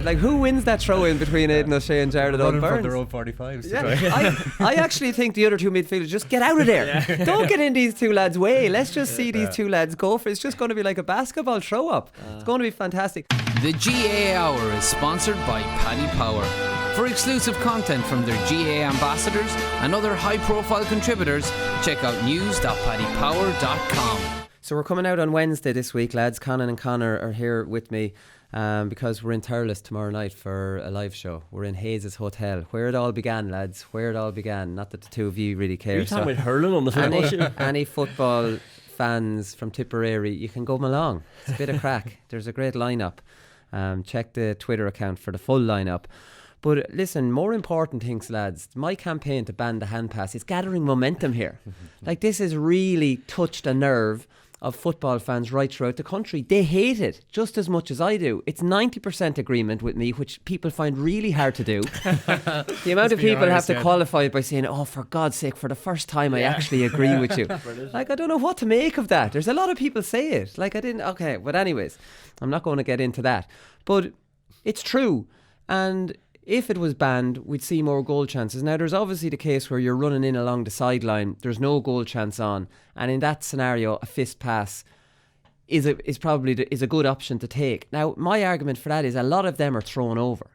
Like, who wins that throw in between Aidan O'Shea and Jared Running Burns? from their own 45s. I actually think the other two midfielders just get out of there. Don't get in these two lads' way. Let's just see these two lads go for it. It's just going to be like a basketball throw up. It's going to be fantastic. The GAA Hour is sponsored by Paddy Power. For exclusive content from their GAA ambassadors and other high-profile contributors, check out news.paddypower.com. So we're coming out on Wednesday this week, lads. Conan and Conor are here with me because we're in Thurles tomorrow night for a live show. We're in Hayes' Hotel. Where it all began, lads. Where it all began. Not that the two of you really care. Are you talking about hurling on the football show? Any football fans from Tipperary, you can come along. It's a bit of crack. There's a great lineup. Check the Twitter account for the full lineup. But listen, more important things, lads. My campaign to ban the hand pass is gathering momentum here. Like, this has really touched a nerve of football fans right throughout the country. They hate it just as much as I do. It's 90% agreement with me, which people find really hard to do. The amount of people have to qualify it by saying, oh, for God's sake, for the first time I actually agree with you. Like, I don't know what to make of that. There's a lot of people say it. Like, okay, but anyways, I'm not going to get into that. But it's true. And if it was banned, we'd see more goal chances. Now, there's obviously the case where you're running in along the sideline, there's no goal chance on, and in that scenario, a fist pass is probably a good option to take. Now, my argument for that is a lot of them are thrown over.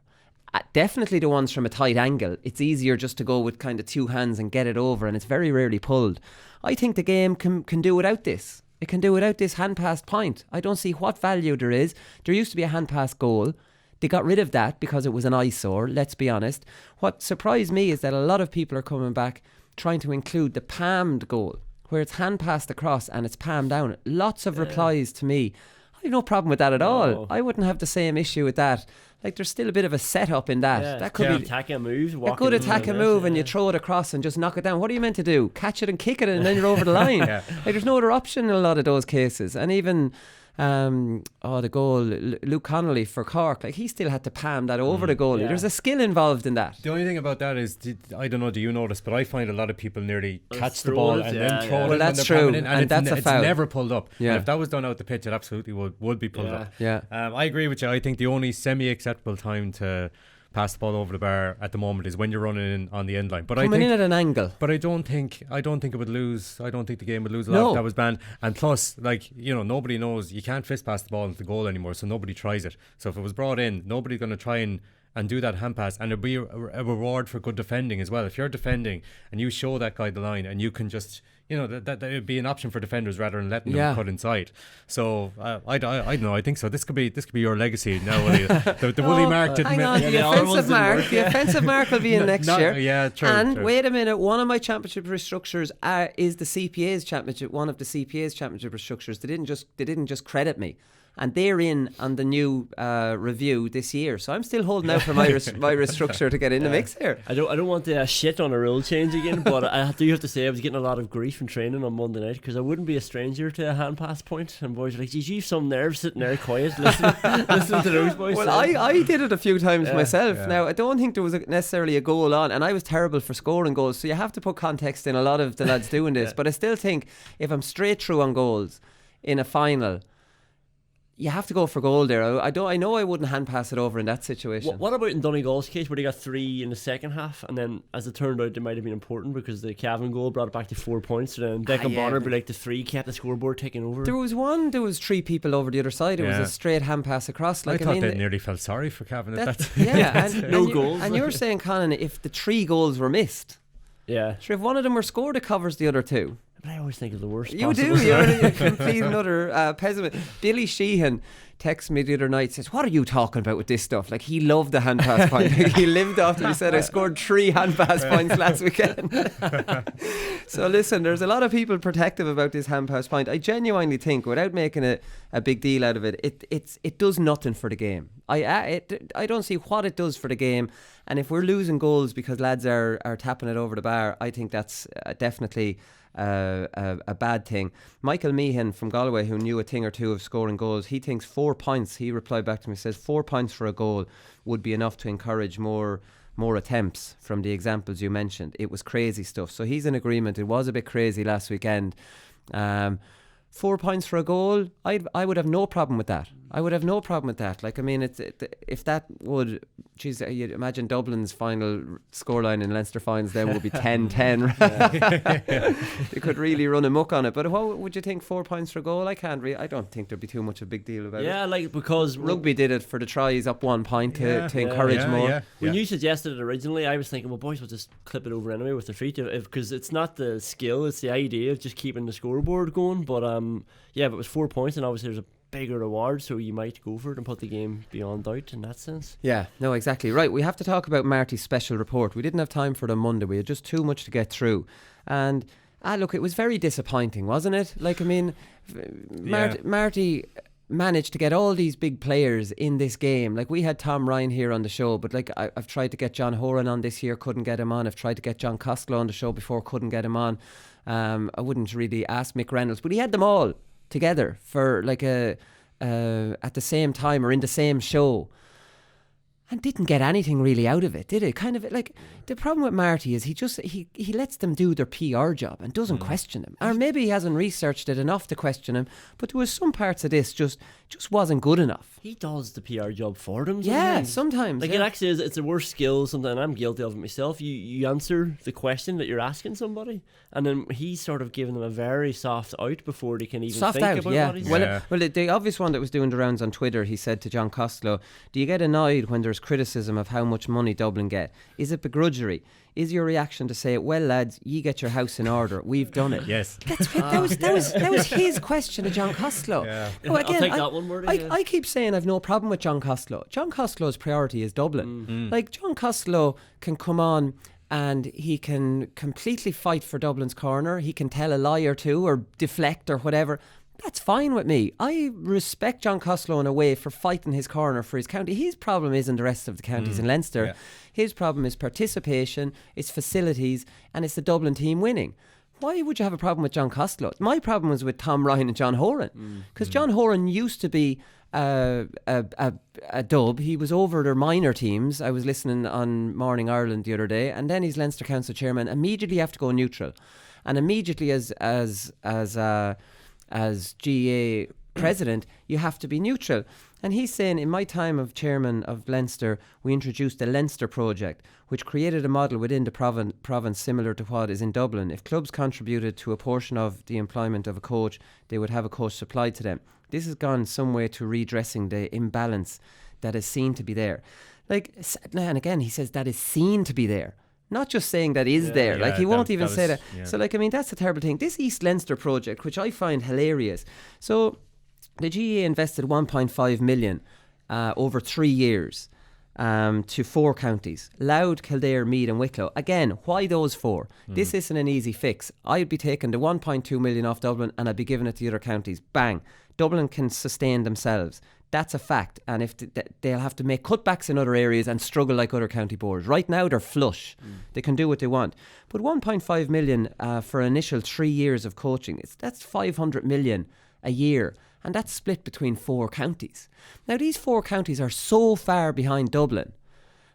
Definitely the ones from a tight angle. It's easier just to go with kind of two hands and get it over, and it's very rarely pulled. I think the game can do without this. It can do without this hand pass point. I don't see what value there is. There used to be a hand pass goal. They got rid of that because it was an eyesore, let's be honest. What surprised me is that a lot of people are coming back trying to include the palmed goal, where it's hand passed across and it's palmed down. Lots of replies to me. I have no problem with that at all. I wouldn't have the same issue with that. Like, there's still a bit of a setup in that. Yeah, that could be attacking a move. A good attacking move, and you throw it across and just knock it down. What are you meant to do? Catch it and kick it, and then you're over the line. Like, there's no other option in a lot of those cases. And even the goal, Luke Connolly for Cork, like, he still had to palm that over the goalie. There's a skill involved in that. The only thing about that is, I don't know, do you notice, but I find a lot of people nearly catch the ball and then throw it. Well, that's true, and that's a foul. It's never pulled up. And if that was done out the pitch, it absolutely would be pulled up. I agree with you. I think the only semi-acceptable time to pass the ball over the bar at the moment is when you're running in on the end line. But coming in at an angle. But I don't think it would lose. I don't think the game would lose a lot if that was banned. And plus, like, you know, nobody knows, you can't fist pass the ball into the goal anymore, so nobody tries it. So if it was brought in, nobody's going to try and do that hand pass, and it'll be a reward for good defending as well. If you're defending and you show that guy the line, and you can just, you know, that would be an option for defenders rather than letting them cut inside. So I don't know. I think so. This could be your legacy now. The Woolly Mark didn't. Hang on, the offensive mark will be in next year. Yeah, true. And wait a minute, one of my championship restructures is the CPA's championship. One of the CPA's championship restructures. They didn't just credit me. And they're in on the new review this year, so I'm still holding out for my restructure to get in the mix here. I don't want to shit on a rule change again, but I do have to say I was getting a lot of grief in training on Monday night, because I wouldn't be a stranger to a hand pass point, and boys are like, "Geez, you've some nerve sitting there quiet listening to those boys." Well, I did it a few times myself. Now, I don't think there was necessarily a goal on, and I was terrible for scoring goals, so you have to put context in a lot of the lads doing this. But I still think if I'm straight through on goals in a final, you have to go for goal there. I know I wouldn't hand pass it over in that situation. What about in Donegal's case, where they got 3 in the second half, and then as it turned out, they might have been important because the Cavan goal brought it back to 4 points. So then Declan Bonner, be like the 3, kept the scoreboard ticking over. There was 3 people over the other side. It was a straight hand pass across. Like, I thought they nearly felt sorry for Cavan. No goals. And you're saying, Conan, if the 3 goals were missed, sure, if one of them were scored, it covers the other 2. But I always think of the worst. You do. You're a complete and utter pessimist. Billy Sheehan texted me the other night, says, "What are you talking about with this stuff?" Like, he loved the hand pass point. He lived after he said, "I scored 3 hand pass points last weekend." So listen, there's a lot of people protective about this hand pass point. I genuinely think, without making a big deal out of it, it does nothing for the game. I don't see what it does for the game. And if we're losing goals because lads are tapping it over the bar, I think that's definitely a bad thing. Michael Meehan from Galway, who knew a thing or two of scoring goals, he thinks 4 points. He replied back to me, says 4 points for a goal would be enough to encourage more attempts from the examples you mentioned. It was crazy stuff. So he's in agreement. It was a bit crazy last weekend. 4 points for a goal, I would have no problem with that. I would have no problem with that. Like, I mean, if that would, geez, you'd imagine Dublin's final scoreline in Leinster finals then would be 10-10. They could really run amok on it. But what would you think, 4 points for a goal? I don't think there'd be too much of a big deal about it. Yeah, like, because rugby did it for the tries up 1 point to encourage more. Yeah. When you suggested it originally, I was thinking, well, boys will just clip it over anyway with their feet, because it's not the skill, it's the idea of just keeping the scoreboard going. But but it was 4 points, and obviously there's a bigger reward, so you might go for it and put the game beyond doubt in that sense. Yeah, no, exactly. Right, we have to talk about Marty's special report. We didn't have time for it on Monday. We had just too much to get through. And look, it was very disappointing, wasn't it? Like, I mean, Marty managed to get all these big players in this game. Like, we had Tom Ryan here on the show, but like I've tried to get John Horan on this year, couldn't get him on. I've tried to get John Costello on the show before, couldn't get him on. I wouldn't really ask Mick Reynolds, but he had them all together for like at the same time or in the same show, and didn't get anything really out of it, did it? Kind of like, the problem with Marty is he lets them do their PR job and doesn't question them, or maybe he hasn't researched it enough to question him. But there was some parts of this just wasn't good enough. He does the PR job for them. Yeah, sometimes. Like, it actually is. It's a worse skill. Sometimes I'm guilty of it myself. You answer the question that you're asking somebody, and then he's sort of giving them a very soft out before they can even think about what he's saying. Well, the obvious one that was doing the rounds on Twitter, he said to John Costello, "Do you get annoyed when there's criticism of how much money Dublin get? Is it begrudgery? Is your reaction to say, well, lads, ye get your house in order. We've done it." Yes. That was his question to John Costello. Yeah. No, again, I'll take that one, Marty. I keep saying I've no problem with John Costello. John Costello's priority is Dublin. Like, John Costello can come on and he can completely fight for Dublin's corner. He can tell a lie or two or deflect or whatever. That's fine with me. I respect John Costello in a way for fighting his corner for his county. His problem isn't the rest of the counties in Leinster. Yeah. His problem is participation, it's facilities, and it's the Dublin team winning. Why would you have a problem with John Costello? My problem was with Tom Ryan and John Horan, because John Horan used to be a dub. He was over their minor teams. I was listening on Morning Ireland the other day, and then he's Leinster Council chairman. Immediately have to go neutral, and immediately as GAA president, you have to be neutral. And he's saying, in my time of chairman of Leinster, we introduced the Leinster project, which created a model within the province similar to what is in Dublin. If clubs contributed to a portion of the employment of a coach, they would have a coach supplied to them. This has gone some way to redressing the imbalance that is seen to be there. Like, and again, he says that is seen to be there. Not just saying that is there. Like, he won't even say that. Yeah. So, like, I mean, that's the terrible thing. This East Leinster project, which I find hilarious. So, the GAA invested 1.5 million over 3 years to 4 counties: Louth, Kildare, Meath and Wicklow. Again, why those 4? This isn't an easy fix. I'd be taking the 1.2 million off Dublin and I'd be giving it to the other counties. Bang. Dublin can sustain themselves. That's a fact. And if they'll have to make cutbacks in other areas and struggle like other county boards. Right now they're flush. They can do what they want. But 1.5 million for initial 3 years of coaching, that's 500 million a year. And that's split between 4 counties. Now, these 4 counties are so far behind Dublin.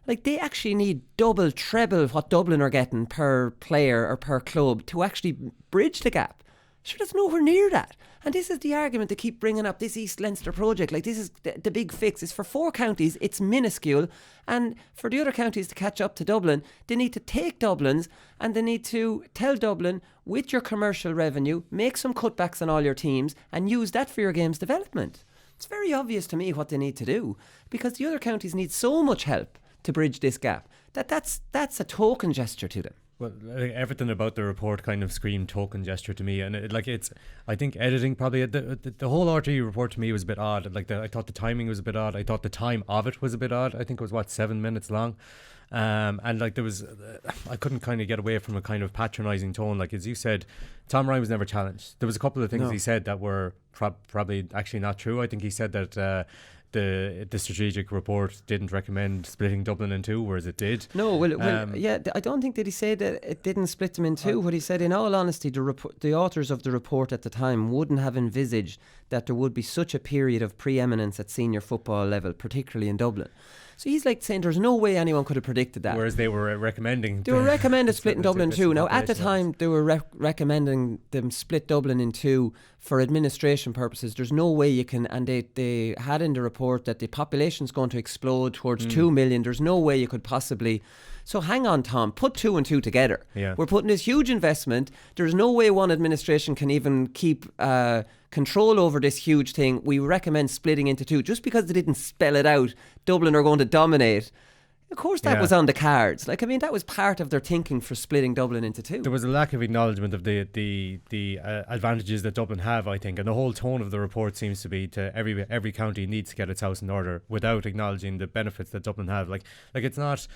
Like, they actually need double, treble what Dublin are getting per player or per club to actually bridge the gap. Sure, that's nowhere near that. And this is the argument they keep bringing up, this East Leinster project. Like, this is the big fix. It's for 4 counties. It's minuscule. And for the other counties to catch up to Dublin, they need to take Dublin's and they need to tell Dublin, with your commercial revenue, make some cutbacks on all your teams and use that for your game's development. It's very obvious to me what they need to do, because the other counties need so much help to bridge this gap that's a token gesture to them. Well, everything about the report kind of screamed token gesture to me, and I think editing probably the whole RTE report to me was a bit odd. Like, I thought the timing was a bit odd. I thought the time of it was a bit odd. I think it was 7 minutes long, and like there was, I couldn't kind of get away from a kind of patronising tone. Like, as you said, Tom Ryan was never challenged. There was a couple of things he said that were probably actually not true. I think he said that the strategic report didn't recommend splitting Dublin in 2, whereas it did. No, I don't think that he said that it didn't split them in 2. What he said, in all honesty, the authors of the report at the time wouldn't have envisaged that there would be such a period of preeminence at senior football level, particularly in Dublin. So he's like saying there's no way anyone could have predicted that. Whereas they were recommending... They were recommended splitting Dublin in two. Now, at the population time, they were recommending them split Dublin in two for administration purposes. There's no way you can... And they had in the report that the population's going to explode towards 2 million. There's no way you could possibly... So hang on, Tom. Put 2 and 2 together. Yeah. We're putting this huge investment. There's no way one administration can even keep control over this huge thing. We recommend splitting into two. Just because they didn't spell it out, Dublin are going to dominate. Of course that was on the cards. Like, I mean, that was part of their thinking for splitting Dublin into two. There was a lack of acknowledgement of the advantages that Dublin have, I think, and the whole tone of the report seems to be to every county needs to get its house in order without acknowledging the benefits that Dublin have. Like it's not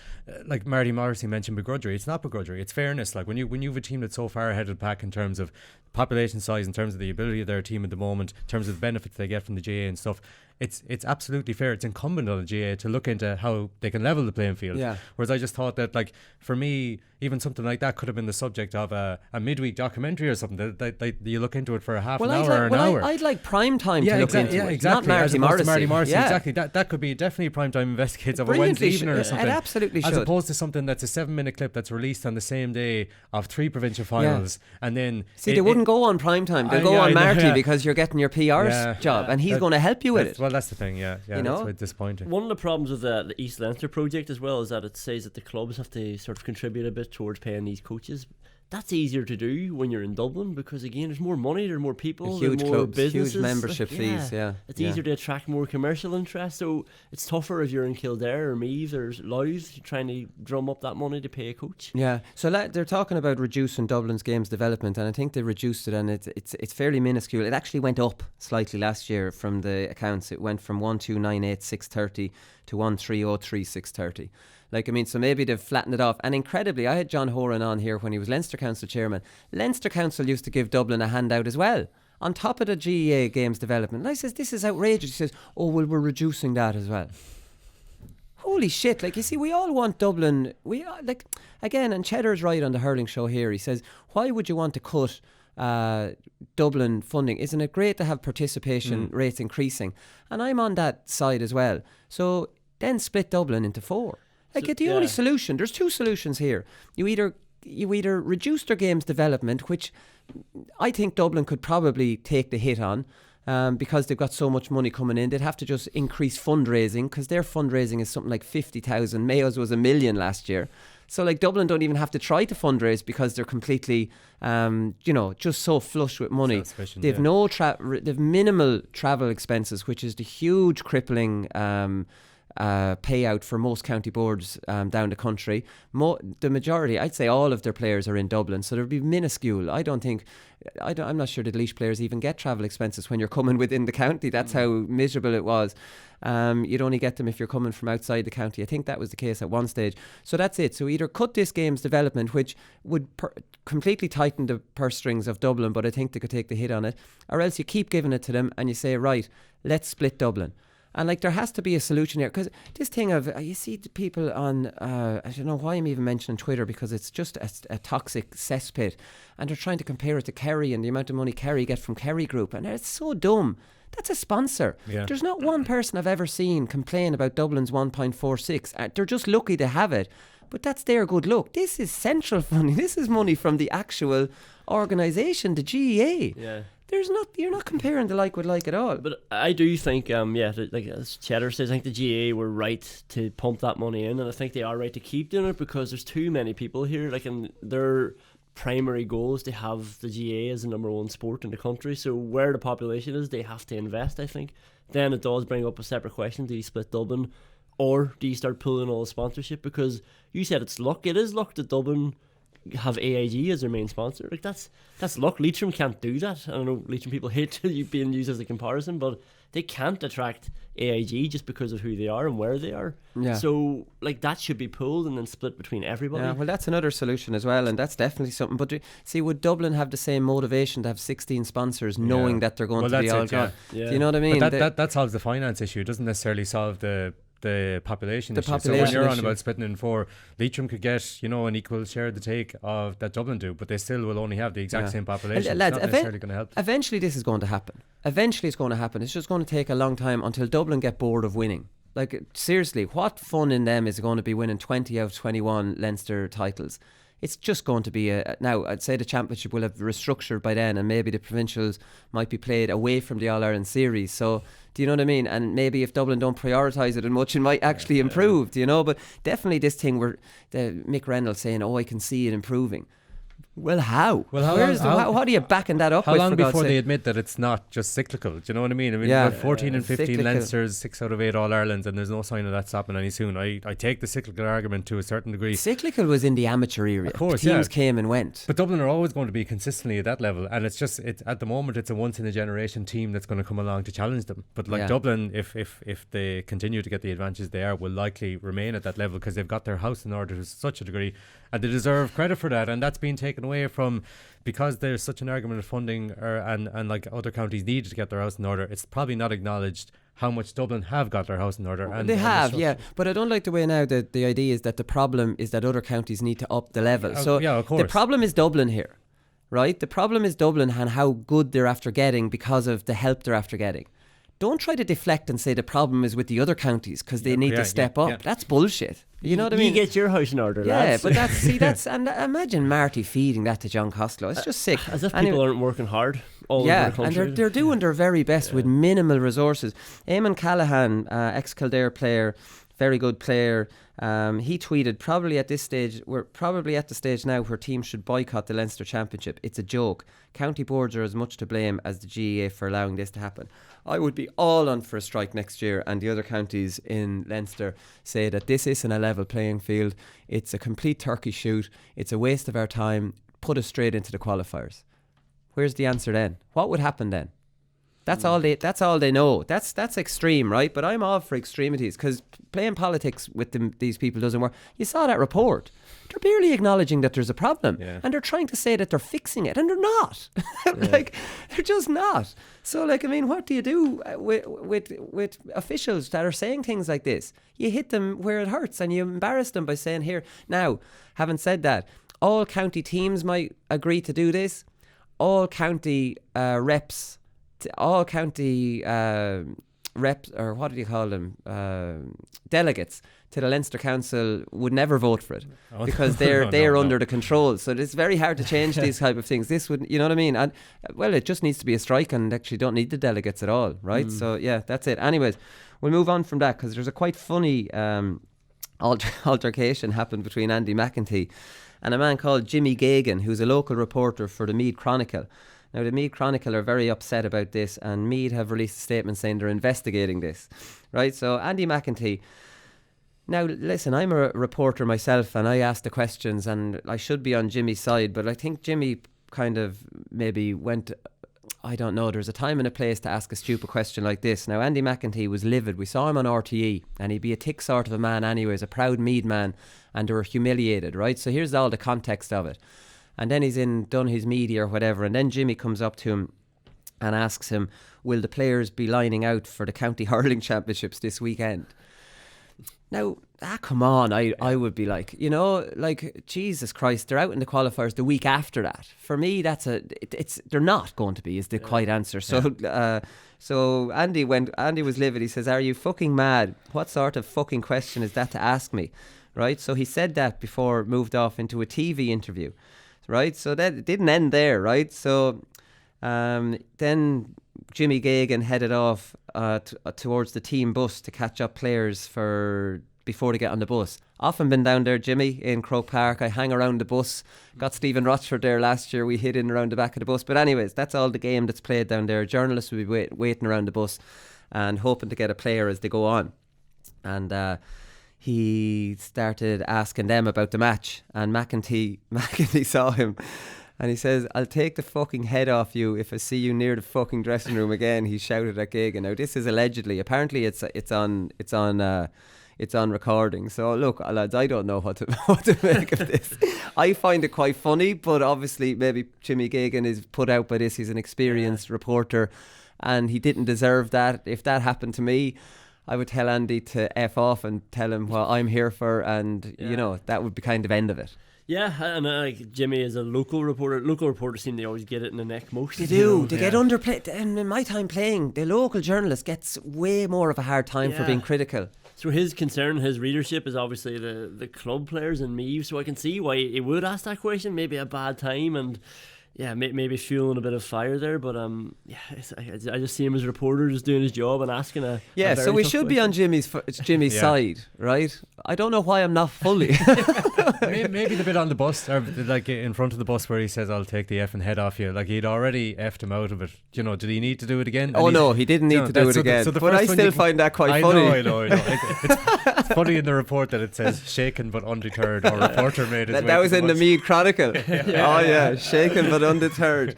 like Marty Morrissey mentioned begrudgery. It's not begrudgery. It's fairness. Like when you have a team that's so far ahead of the pack in terms of population size, in terms of the ability of their team at the moment, in terms of the benefits they get from the GAA and stuff. It's absolutely fair. It's incumbent on the GAA to look into how they can level the playing field. Yeah. Whereas I just thought that, like, for me, even something like that could have been the subject of a midweek documentary or something. That you look into it for a half an hour or an hour. I'd like prime time to look into it. Exactly. Not As Marty opposed to Marty Morrissey. Yeah. Exactly. That could be definitely prime time investigates of a Brilliantly Wednesday evening or something. It absolutely as should. opposed to something that's a 7-minute clip that's released on the same day of 3 provincial finals, and then they wouldn't go on prime time. They'll go on Marty because you're getting your PR job, and he's going to help you with it. Well, that's the thing. Yeah, you know? That's quite disappointing. One of the problems with the East Leinster project as well is that it says that the clubs have to sort of contribute a bit towards paying these coaches. That's easier to do when you're in Dublin because, again, there's more money, there are more people, huge there are more clubs, businesses. huge membership fees, It's easier to attract more commercial interest, so it's tougher if you're in Kildare or Meath or Louth trying to drum up that money to pay a coach. Yeah, so they're talking about reducing Dublin's games development, and I think they reduced it, and it's fairly minuscule. It actually went up slightly last year from the accounts. It went from 1,298,630 to 1,303,630. Like, I mean, so maybe they've flattened it off. And incredibly, I had John Horan on here when he was Leinster Council chairman. Leinster Council used to give Dublin a handout as well, on top of the GAA games development. And I says, this is outrageous. He says, oh, well, we're reducing that as well. Holy shit. Like, you see, we all want Dublin. Like, again, and Cheddar's right on the hurling show here. He says, why would you want to cut Dublin funding? Isn't it great to have participation rates increasing? And I'm on that side as well. So then split Dublin into 4. Like, the only solution, there's 2 solutions here. You either reduce their games development, which I think Dublin could probably take the hit on, because they've got so much money coming in. They'd have to just increase fundraising, because their fundraising is something like 50,000. Mayo's was $1 million last year. So, like, Dublin don't even have to try to fundraise because they're completely, just so flush with money. They've they've minimal travel expenses, which is the huge crippling payout for most county boards down the country. The majority, I'd say all of their players are in Dublin, so there'd be minuscule. I'm not sure that Laois players even get travel expenses when you're coming within the county. That's how miserable it was. You'd only get them if you're coming from outside the county. I think that was the case at one stage. So that's it. So either cut this game's development, which would completely tighten the purse strings of Dublin, but I think they could take the hit on it, or else you keep giving it to them and you say, right, let's split Dublin. And, like, there has to be a solution here, because this thing of you see the people on I don't know why I'm even mentioning Twitter, because it's just a toxic cesspit, and they're trying to compare it to Kerry and the amount of money Kerry get from Kerry Group, and it's so dumb. That's a sponsor. Yeah. There's not one person I've ever seen complain about Dublin's 1.46. They're just lucky to have it, but that's their good luck. This is central funding. This is money from the actual organisation, the GAA. Yeah. You're not comparing the like with like at all. But I do think, like as Cheddar says, I think the GAA were right to pump that money in, and I think they are right to keep doing it, because there's too many people here. Like, and their primary goal is to have the GAA as the number 1 sport in the country. So where the population is, they have to invest, I think. Then it does bring up a separate question: do you split Dublin, or do you start pulling all the sponsorship? Because you said it's luck. It is luck that Dublin have AIG as their main sponsor. Like, that's luck. Leitrim can't do that. I don't know, Leitrim people hate being used as a comparison, but they can't attract AIG just because of who they are and where they are. Yeah. So, like, that should be pulled and then split between everybody. Yeah, well, that's another solution as well, and that's definitely something. But see, would Dublin have the same motivation to have 16 sponsors, knowing that they're going to be all gone? Yeah. Do you know what I mean? But that solves the finance issue. It doesn't necessarily solve the population issue. So when you're on about splitting in 4, Leitrim could get, an equal share of the take of that Dublin do, but they still will only have the exact same population. Lads, it's not necessarily going to help. Eventually this is going to happen. Eventually it's going to happen. It's just going to take a long time until Dublin get bored of winning. Like, seriously, what fun in them is going to be winning 20 out of 21 Leinster titles? It's just going to be now, I'd say the championship will have restructured by then, and maybe the provincials might be played away from the All-Ireland series. So, do you know what I mean? And maybe if Dublin don't prioritise it as much, it might actually improve, do you know? But definitely this thing where Mick Reynolds saying, I can see it improving. Well, how? Well, how are you backing that up? How long before they admit that it's not just cyclical? Do you know what I mean? I mean, yeah, 14 and 15 cyclical. Leinsters, 6 out of 8 All-Irelands, and there's no sign of that stopping any soon. I take the cyclical argument to a certain degree. Cyclical was in the amateur era. Of course, teams came and went. But Dublin are always going to be consistently at that level, and it's just at the moment it's a once-in-a-generation team that's going to come along to challenge them. But Dublin, if they continue to get the advantages they are, will likely remain at that level because they've got their house in order to such a degree, and they deserve credit for that, and that's been taken away from because there's such an argument of funding and like other counties needed to get their house in order. It's probably not acknowledged how much Dublin have got their house in order. And they have, yeah. But I don't like the way now that the idea is that the problem is that other counties need to up the level. So of course. The problem is Dublin here, right? The problem is Dublin and how good they're after getting because of the help they're after getting. Don't try to deflect and say the problem is with the other counties because they need to step up. That's bullshit. You know what I mean? You get your house in order, lads. But that's and imagine Marty feeding that to John Costello. It's just sick. As if people aren't working hard all over the country. And they're doing their very best with minimal resources. Eamon Callaghan, ex-Kildare player, very good player, he tweeted, we're probably at the stage now where teams should boycott the Leinster Championship. It's a joke. County boards are as much to blame as the GAA for allowing this to happen. I would be all on for a strike next year, and the other counties in Leinster say that this isn't a level playing field. It's a complete turkey shoot. It's a waste of our time. Put us straight into the qualifiers. Where's the answer then? What would happen then? That's all they know. That's extreme, right? But I'm all for extremities because playing politics with these people doesn't work. You saw that report. They're barely acknowledging that there's a problem, and they're trying to say that they're fixing it, and they're not. They're just not. So, I mean, what do you do with officials that are saying things like this? You hit them where it hurts, and you embarrass them by saying, "Here." Now, having said that, all county teams might agree to do this. All county reps. All county reps, or what do you call them, delegates to the Leinster Council would never vote for it because they're under the control. So it's very hard to change these type of things. This would, you know what I mean? And it just needs to be a strike, and actually don't need the delegates at all, right? So that's it. Anyways, we'll move on from that because there's a quite funny altercation happened between Andy McEntee and a man called Jimmy Gagan, who's a local reporter for the Meath Chronicle. Now, the Meath Chronicle are very upset about this, and Meath have released a statement saying they're investigating this, right? So, Andy McEntee. Now, listen, I'm a reporter myself, and I ask the questions, and I should be on Jimmy's side, but I think Jimmy kind of maybe went, I don't know, there's a time and a place to ask a stupid question like this. Now, Andy McEntee was livid. We saw him on RTE, and he'd be a thick sort of a man anyways, a proud Meath man, and they were humiliated, right? So here's all the context of it. And then he's done his media or whatever, and then Jimmy comes up to him and asks him, will the players be lining out for the County Hurling Championships this weekend? Now, come on, I would be like, Jesus Christ, they're out in the qualifiers the week after that. For me, they're not going to be, is the quiet answer. So so Andy was livid. He says, are you fucking mad? What sort of fucking question is that to ask me? Right? So he said that before it moved off into a TV interview. Right, so that didn't end there, right? So then Jimmy Gagan headed off towards the team bus to catch up players before they get on the bus. Often been down there, Jimmy, in Croke Park. I hang around the bus. Got Stephen Rochford there last year. We hid in around the back of the bus. But anyways, that's all the game that's played down there. Journalists will be waiting around the bus and hoping to get a player as they go on. And he started asking them about the match, and McEntee saw him and he says, I'll take the fucking head off you if I see you near the fucking dressing room again, he shouted at Gagan. Now this is allegedly, apparently it's on recording. So look, lads, I don't know what to make of this. I find it quite funny, but obviously maybe Jimmy Gagan is put out by this. He's an experienced reporter and he didn't deserve that. If that happened to me, I would tell Andy to F off and tell him what I'm here for, and that would be kind of end of it. Yeah, and Jimmy is a local reporter. Local reporters seem to always get it in the neck most. They do. They get underplayed. And in my time playing, the local journalist gets way more of a hard time for being critical. So his concern, his readership is obviously the club players and Meath, so I can see why he would ask that question. Maybe a bad time and maybe fueling a bit of fire there, but I just see him as a reporter just doing his job and asking a very so we tough should be on Jimmy's side, right? I don't know why I'm not fully. Maybe the bit on the bus, or like in front of the bus where he says, "I'll take the effing head off you." Like he'd already effed him out of it. Did he need to do it again? Oh no, he didn't need to do it again. But I still find that quite funny. I know. It's funny in the report that it says shaken but undeterred, or reporter made his way. That was in the Meath Chronicle. Shaken but undeterred.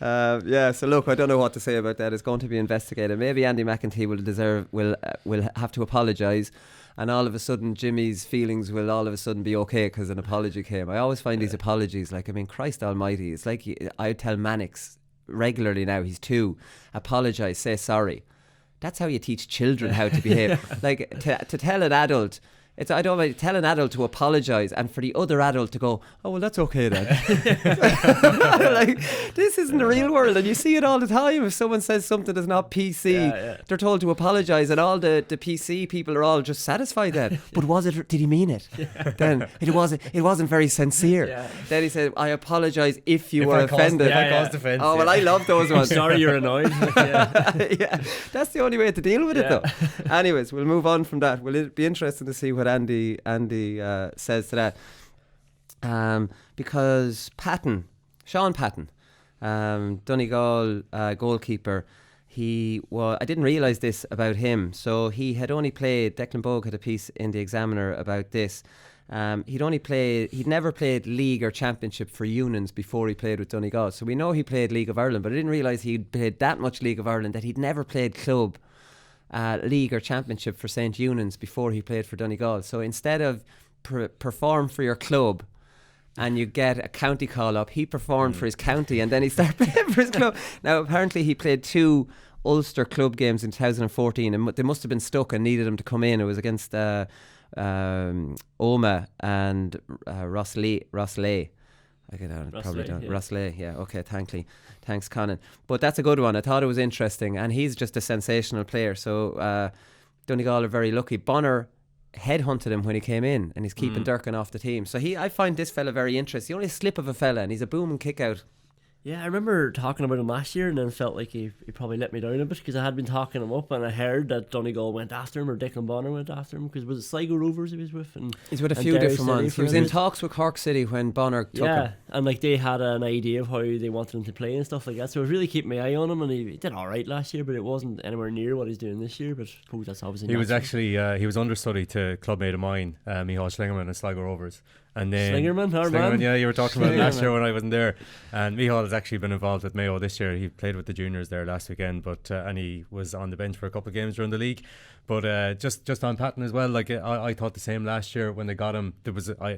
So look, I don't know what to say about that. It's going to be investigated. Maybe Andy McEntee will have to apologise, and all of a sudden Jimmy's feelings will all of a sudden be okay because an apology came. I always find these apologies, like, I mean, Christ almighty, it's like I tell Mannix regularly now, he's 2, apologise, say sorry. That's how you teach children how to behave. Like to tell an adult, I don't want to tell an adult to apologise and for the other adult to go, oh well, that's okay then. Like, this isn't the real world, and you see it all the time. If someone says something that's not PC, they're told to apologise, and all the PC people are all just satisfied then. But did he mean it? Then it wasn't very sincere. Then he said, I apologise if you were offended. If I caused offence. Oh well, I love those ones. Sorry you're annoyed. That's the only way to deal with it though. Anyways, we'll move on from that. Will it be interesting to see what Andy says to that, because Sean Patton, Donegal goalkeeper, I didn't realise this about him. So he had only played, Declan Bogue had a piece in the Examiner about this. He'd never played league or championship for Unions before he played with Donegal. So we know he played League of Ireland, but I didn't realise he'd played that much League of Ireland that he'd never played club league or championship for St. Eunan's before he played for Donegal. So instead of perform for your club and you get a county call up, he performed for his county and then he started playing for his club. Now apparently he played 2 Ulster club games in 2014 and they must have been stuck and needed him to come in. It was against Oma and Rosslea. Rosslea, okay, thanks Conan. But that's a good one. I thought it was interesting, and he's just a sensational player. So Donegal are very lucky. Bonner headhunted him when he came in, and he's keeping Durkin off the team. So I find this fella very interesting. He's only a slip of a fella, and he's a booming kick out. Yeah, I remember talking about him last year and then felt like he probably let me down a bit because I had been talking him up and I heard that Donegal went after him or Declan Bonner went after him because was it Sligo Rovers he was with? And he's with a few different ones. He was in talks with Cork City when Bonner took him. Yeah, and like they had an idea of how they wanted him to play and stuff like that. So I was really keeping my eye on him and he did alright last year, but it wasn't anywhere near what he's doing this year. But I suppose that's obviously he was actually he was understudy to clubmate of mine, Micheál Slingerman and Sligo Rovers. And then Slingerman, yeah, you were talking about last year when I wasn't there. And Micheál has actually been involved with Mayo this year. He played with the juniors there last weekend, but and he was on the bench for a couple of games during the league. But just on Patton as well, like I thought the same last year when they got him.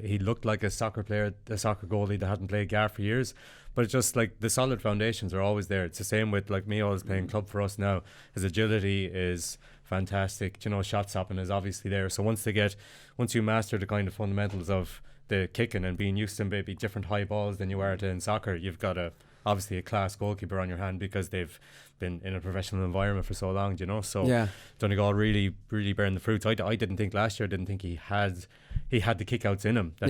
He looked like a soccer player, a soccer goalie that hadn't played GAA for years. But it's just like the solid foundations are always there. It's the same with like Micheál is playing club for us now. His agility is fantastic. Shot stopping is obviously there. So once you master the kind of fundamentals of the kicking and being used to maybe different high balls than you are to in soccer, you've got obviously a class goalkeeper on your hand because they've been in a professional environment for so long, So yeah. Donegal really burned the fruits. I didn't think last year. Didn't think he had the kickouts in him. That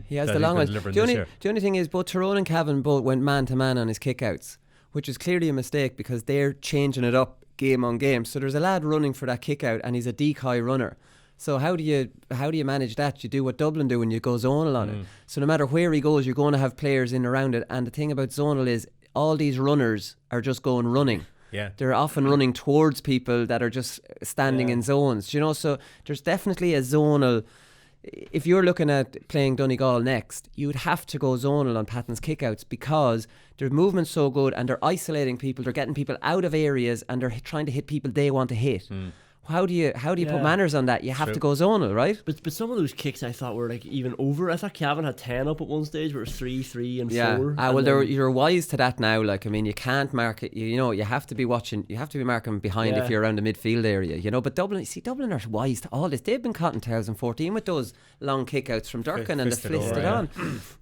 he has the long ones. The only thing is both Tyrone and Cavan both went man to man on his kickouts, which is clearly a mistake because they're changing it up game on game. So there's a lad running for that kickout and he's a decoy runner. So how do you manage that? You do what Dublin do and you go zonal on it. So no matter where he goes, you're going to have players in around it. And the thing about zonal is all these runners are just going running. Yeah, they're often running towards people that are just standing in zones. So there's definitely a zonal. If you're looking at playing Donegal next, you would have to go zonal on Patton's kickouts because their movement's so good and they're isolating people. They're getting people out of areas and they're trying to hit people they want to hit. How do you put manners on that? You have to go zonal, right? But some of those kicks I thought were like even over. I thought Cavan had 10 up at one stage where it was 3, 3 and 4. Well, you're wise to that now. Like, I mean, you can't mark it. You have to be watching. You have to be marking behind if you're around the midfield area. But Dublin are wise to all this. They've been caught in 2014 with those long kickouts from Durkin and the fisted on.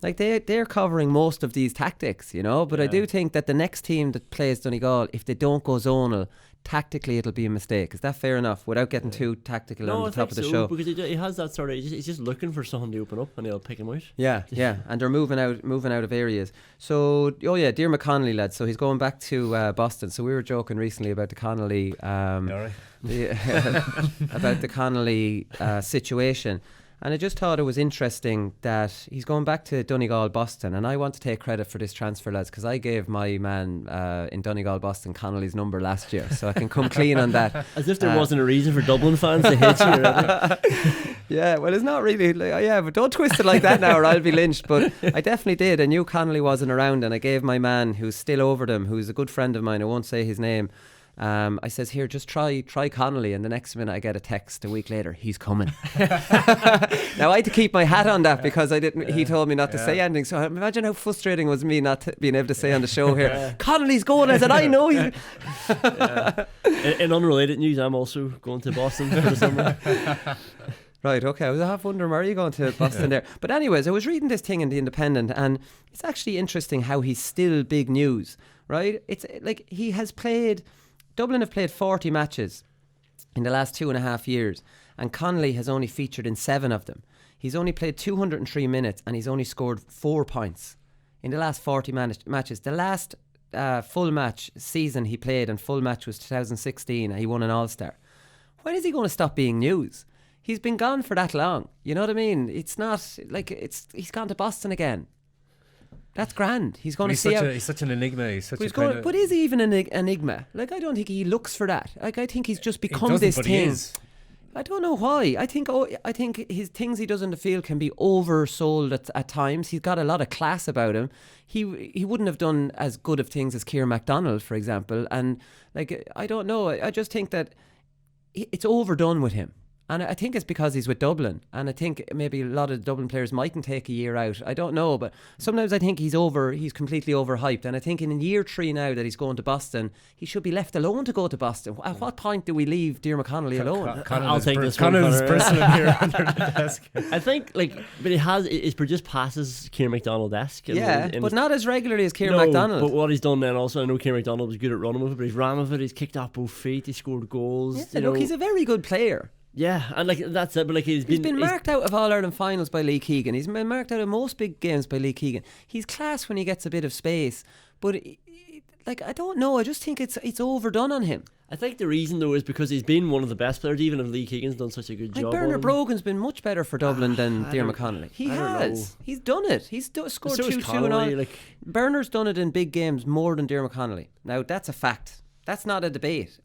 Like they're covering most of these tactics, But I do think that the next team that plays Donegal, if they don't go zonal, tactically it'll be a mistake. Is that fair enough? Without getting too tactical on the top of the show. Because he has that sort of. He's just looking for someone to open up, and they'll pick him out. Yeah, and they're moving out of areas. So, Diarmuid Connolly, lads. So he's going back to Boston. So we were joking recently about the Connolly, about the Connolly situation. And I just thought it was interesting that he's going back to Donegal, Boston, and I want to take credit for this transfer, lads, because I gave my man in Donegal, Boston, Connolly's number last year, so I can come clean on that. As if there wasn't a reason for Dublin fans to hate you. Yeah, well, it's not really. But don't twist it like that now, or I'll be lynched. But I definitely did. I knew Connolly wasn't around, and I gave my man, who's still over them, who's a good friend of mine. I won't say his name. I says, here, just try Connolly, and the next minute I get a text a week later, he's coming. Now I had to keep my hat on that because I didn't. He told me not to say anything. So imagine how frustrating it was me not being able to say on the show here, Connolly's going. I said, I know you. In unrelated news, I'm also going to Boston for the summer. Right, okay. I was half wondering, where are you going to Boston there? But anyways, I was reading this thing in The Independent, and it's actually interesting how he's still big news, right? It's like he has played. Dublin have played 40 matches in the last 2.5 years, and Connolly has only featured in 7 of them. He's only played 203 minutes, and he's only scored 4 points in the last 40 matches. The last full match season he played, and full match was 2016, and he won an All-Star. When is he going to stop being news? He's been gone for that long. You know what I mean? It's not like he's gone to Boston again. That's grand. He's going to see he's such an enigma. But is he even an enigma? Like, I don't think he looks for that. Like, I think he's just become this thing. I don't know why. I think his things he does in the field can be oversold at times. He's got a lot of class about him. He wouldn't have done as good of things as Kieran MacDonald, for example. And like, I don't know. I just think that it's overdone with him. And I think it's because he's with Dublin, and I think maybe a lot of the Dublin players mightn't take a year out. I don't know, but sometimes I think he's completely overhyped. And I think in year 3 now that he's going to Boston, he should be left alone to go to Boston. At what point do we leave Diarmuid Connolly alone? I'll take this one. Connor's bristling here under the desk. I think, but it just passes Kieran MacDonald-esque. But not as regularly as Kieran MacDonald. But what he's done then also, I know Kieran MacDonald was good at running with it, but he's ran with it, he's kicked off both feet, he scored goals. Yeah, look, he's a very good player. Yeah, and like that's it. But like he's been marked out of All Ireland finals by Lee Keegan. He's been marked out of most big games by Lee Keegan. He's class when he gets a bit of space, but I don't know. I just think it's overdone on him. I think the reason though is because he's been one of the best players, even if Lee Keegan's done such a good job. Bernard Brogan's been much better for Dublin than Diarmuid Connolly. He has. He's done it. He's scored 2-2 and all. Bernard's done it in big games more than Diarmuid Connolly. Now that's a fact. That's not a debate.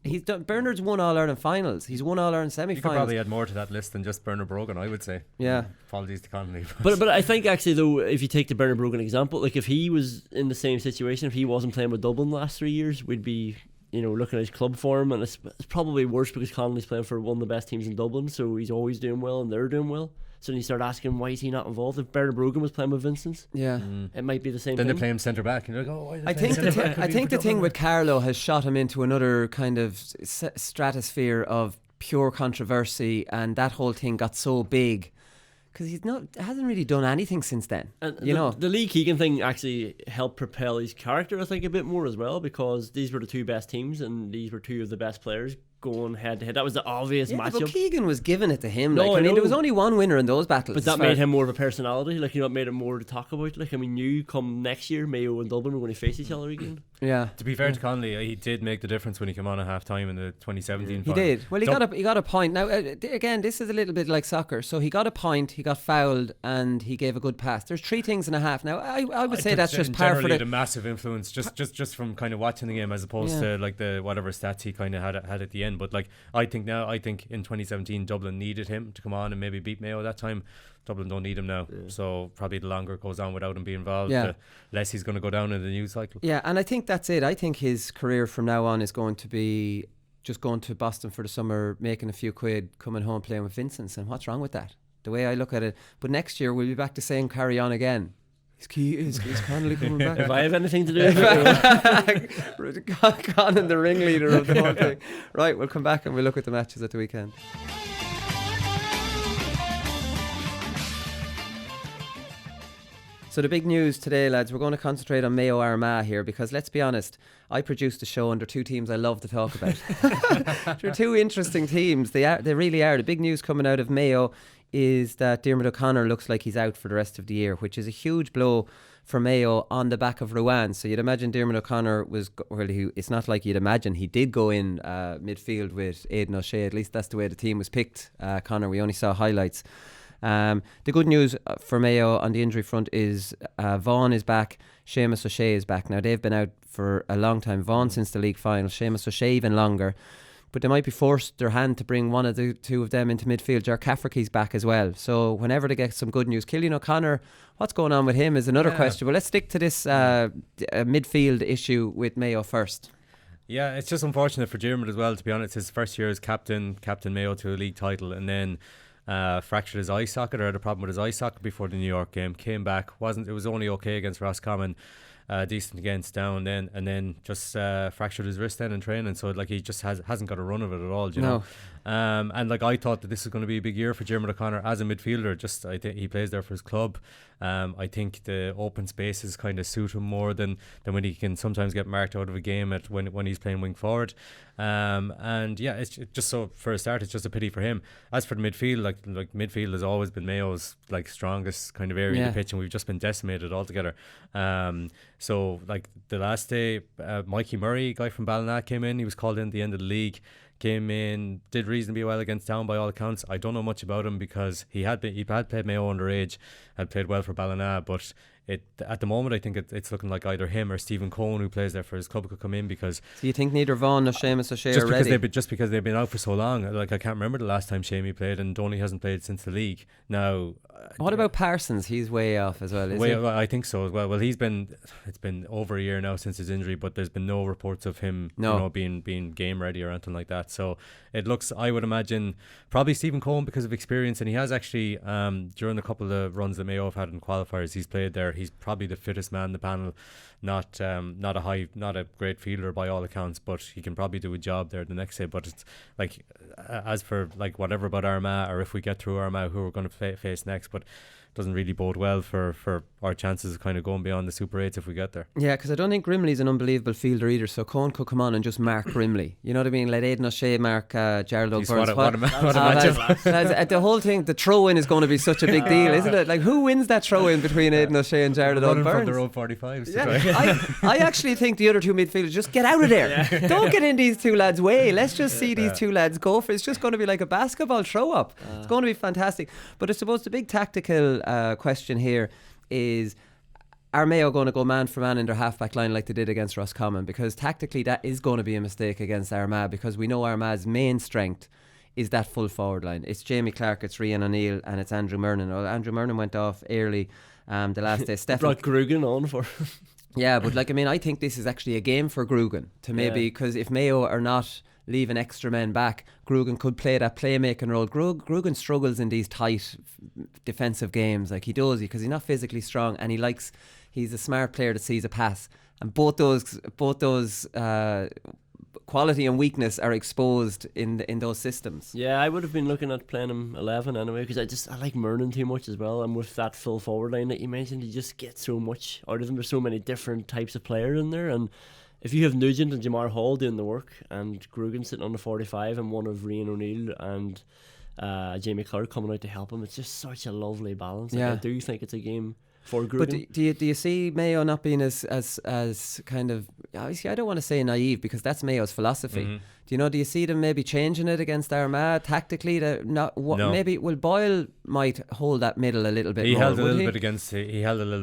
Bernard's won All Ireland finals. He's won All Ireland semi-finals. You could probably add more to that list than just Bernard Brogan, I would say. Yeah. Apologies to Connolly. But I think actually though, if you take the Bernard Brogan example, like if he was in the same situation, if he wasn't playing with Dublin the last 3 years, we'd be looking at his club form, and it's probably worse because Connolly's playing for one of the best teams in Dublin, so he's always doing well and they're doing well. So then you start asking, why is he not involved? If Bernard Brogan was playing with Vincent's, it might be the same then thing. They play him centre back, and you're like, why I think the thing with Carlo has shot him into another kind of stratosphere of pure controversy, and that whole thing got so big because hasn't really done anything since then. And the Lee Keegan thing actually helped propel his character, I think, a bit more as well, because these were the 2 best teams and these were 2 of the best players going head to head. That was the obvious matchup. But Keegan was giving it to him. I mean, there was only one winner in those battles. But that made him more of a personality. It made him more to talk about. You come next year, Mayo and Dublin are going to face each other again. Yeah. To be fair to Connolly, he did make the difference when he came on at half time in the 2017 final. He did. Well, he got a point. Now, again, this is a little bit like soccer. So he got a point, he got fouled, and he gave a good pass. There's 3 things and a half. Now, I would say that's just par for the massive influence, just from kind of watching the game as opposed to like the whatever stats he kind of had at the end. But I think in 2017 Dublin needed him to come on and maybe beat Mayo that time. Dublin don't need him now, so probably the longer it goes on without him being involved, the less he's going to go down in the news cycle. Yeah, and I think that's it. I think his career from now on is going to be just going to Boston for the summer, making a few quid, coming home playing with Vincent's, and what's wrong with that? The way I look at it. But next year we'll be back to saying carry on again. Is Connolly coming back? If I have anything to do with it. Conan, the ringleader of the whole thing. Right, we'll come back and we'll look at the matches at the weekend. So the big news today, lads, we're going to concentrate on Mayo Armagh here because let's be honest, I produced a show under two teams I love to talk about. They're two interesting teams. They really are. The big news coming out of Mayo is that Diarmuid O'Connor looks like he's out for the rest of the year, which is a huge blow for Mayo on the back of Rowan. So you'd imagine Diarmuid O'Connor it's not like you'd imagine, he did go in midfield with Aidan O'Shea. At least that's the way the team was picked, Conor. We only saw highlights. The good news for Mayo on the injury front is Vaughan is back, Seamus O'Shea is back. Now they've been out for a long time, Vaughan since the league final, Seamus O'Shea even longer, but they might be forced their hand to bring one of the two of them into midfield. Jar Cafferty's back as well, so whenever they get some good news. Cillian O'Connor, what's going on with him is another question, but let's stick to this midfield issue with Mayo first. Yeah, it's just unfortunate for Diarmuid as well, to be honest. His first year as captain Mayo to a league title, and then fractured his eye socket, or had a problem with his eye socket before the New York game. Came back, it was only okay against Roscommon, decent against Down then, and then just fractured his wrist then in training. So like he just hasn't got a run of it at all, you know. And like I thought that this is going to be a big year for Diarmuid O'Connor as a midfielder. I think he plays there for his club. I think the open spaces kind of suit him more than when he can sometimes get marked out of a game when he's playing wing forward. And yeah, it's just, so for a start, it's just a pity for him. As for the midfield, like midfield has always been Mayo's like strongest kind of area of the pitch, and we've just been decimated altogether. So like the last day, Mikey Murray, guy from Ballina, came in. He was called in at the end of the league. Came in, did reasonably well against Down by all accounts. I don't know much about him because he had played Mayo underage, had played well for Ballina, but at the moment I think it's looking like either him or Stephen Conan, who plays there for his club, could come in. Because so you think neither Vaughan nor Seamus O'Shea are ready? Just because they've been out for so long. Like I can't remember the last time Shamey played, and Donny hasn't played since the league. Now, what about Parsons? He's way off as well, isn't he? Well, I think so as well. Well, it's been over a year now since his injury, but there's been no reports of him being game ready or anything like that. So it looks, I would imagine, probably Stephen Cohen because of experience, and he has actually during the couple of runs that Mayo have had in qualifiers, he's played there. He's probably the fittest man in the panel. Not a great fielder by all accounts, but he can probably do a job there the next day. But it's like, as for like whatever about Armagh, or if we get through Armagh, who we're going to face next, but doesn't really bode well for our chances of kind of going beyond the Super 8s if we get there. Yeah, because I don't think Grimley's an unbelievable fielder either, so Cohen could come on and just mark Grimley. You know what I mean? Let Aidan O'Shea mark Gerald O'Byrne. What a matchup. The whole thing, the throw-in is going to be such a big deal, isn't it? Like, who wins that throw-in between Aidan O'Shea and Gerald O'Byrne? Running from their own 45s. Yeah, I actually think the other two midfielders just get out of there. Don't get in these two lads' way. Let's just see these two lads go for it. It's just going to be like a basketball throw-up. It's going to be fantastic. But I suppose the big tactical question here is, are Mayo going to go man for man in their half-back line like they did against Roscommon? Because tactically that is going to be a mistake against Armagh, because we know Armagh's main strength is that full forward line. It's Jamie Clark, it's Rian O'Neill, and it's Andrew Murnan. Andrew Murnan went off early the last day. Stephen brought Grugan on for yeah, but like, I mean, I think this is actually a game for Grugan to maybe, because if Mayo are not leaving extra men back, Grugan could play that playmaking role. Grugan struggles in these tight defensive games, like he does, because he's not physically strong, and he's a smart player that sees a pass, and both those quality and weakness are exposed in those systems. Yeah, I would have been looking at playing him 11 anyway, because I like Murnan too much as well, and with that full forward line that you mentioned, you just get so much out of them. There's so many different types of players in there, and if you have Nugent and Jamar Hall doing the work, and Grugan sitting on the 45, and one of Rian O'Neill and Jamie Clark coming out to help him, it's just such a lovely balance. Yeah. Like, I do think it's a game for Grugan. But do you see Mayo not being as kind of, obviously I don't want to say naive, because that's Mayo's philosophy. Mm-hmm. Do you see them maybe changing it against Armagh tactically? No. Maybe Boyle might hold that middle a little bit he more. Held a little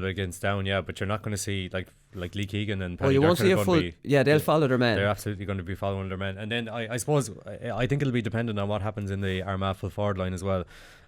bit against Down, yeah, but you're not going to see like Lee Keegan and Paddy. You won't see a full. They'll follow their men. They're absolutely going to be following their men, and then I suppose I think it'll be dependent on what happens in the Armagh full forward line as well.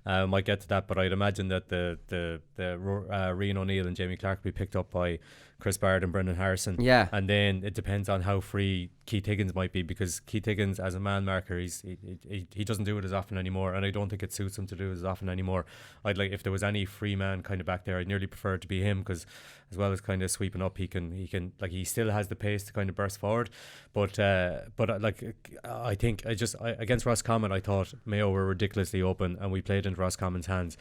Might get to that, but I'd imagine that the Rian O'Neill and Jamie Clark will be picked up by Chris Bard and Brendan Harrison. Yeah. And then it depends on how free Keith Higgins might be, because Keith Higgins as a man marker, he doesn't do it as often anymore, and I don't think it suits him to do it as often anymore. I'd like, if there was any free man kind of back there, I'd nearly prefer it to be him, because as well as kind of sweeping up, he can like, he still has the pace to kind of burst forward. But I think against Roscommon, I thought Mayo were ridiculously open, and we played into Roscommon's hands.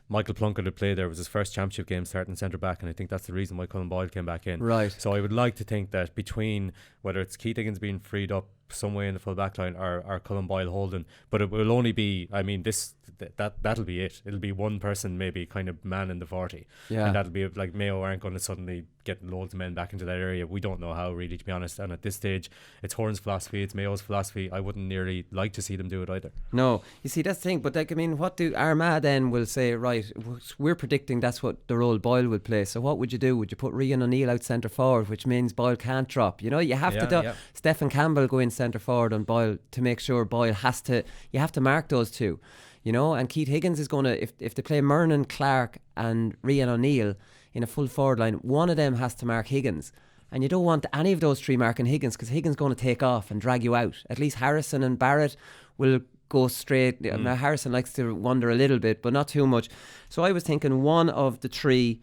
Michael Plunkett had played there. It was his first championship game starting centre back, and I think that's the reason why Colm Boyle came back in. Right. So I would like to think that between whether it's Keith Higgins being freed up some way in the full back line or Colm Boyle holding, but it will only be, I mean, that'll be it. It'll be one person maybe kind of man in the 40. Yeah. And that'll be like Mayo aren't going to suddenly get loads of men back into that area. We don't know how, really, to be honest. And at this stage, it's Horan's philosophy, it's Mayo's philosophy. I wouldn't nearly like to see them do it either. No, you see, that's the thing. But like, I mean, what do Armagh then will say? Right, we're predicting that's what the role Boyle will play. So what would you do? Would you put Rian O'Neill out centre forward, which means Boyle can't drop? You know, you have to do Stephen Campbell go in centre forward on Boyle to make sure Boyle has to. You have to mark those two. You know, and Keith Higgins is going to, if they play Murnan, Clark and Rian O'Neill in a full forward line, one of them has to mark Higgins. And you don't want any of those three marking Higgins, because Higgins is going to take off and drag you out. At least Harrison and Barrett will go straight. Now Harrison likes to wander a little bit, but not too much. So I was thinking one of the three,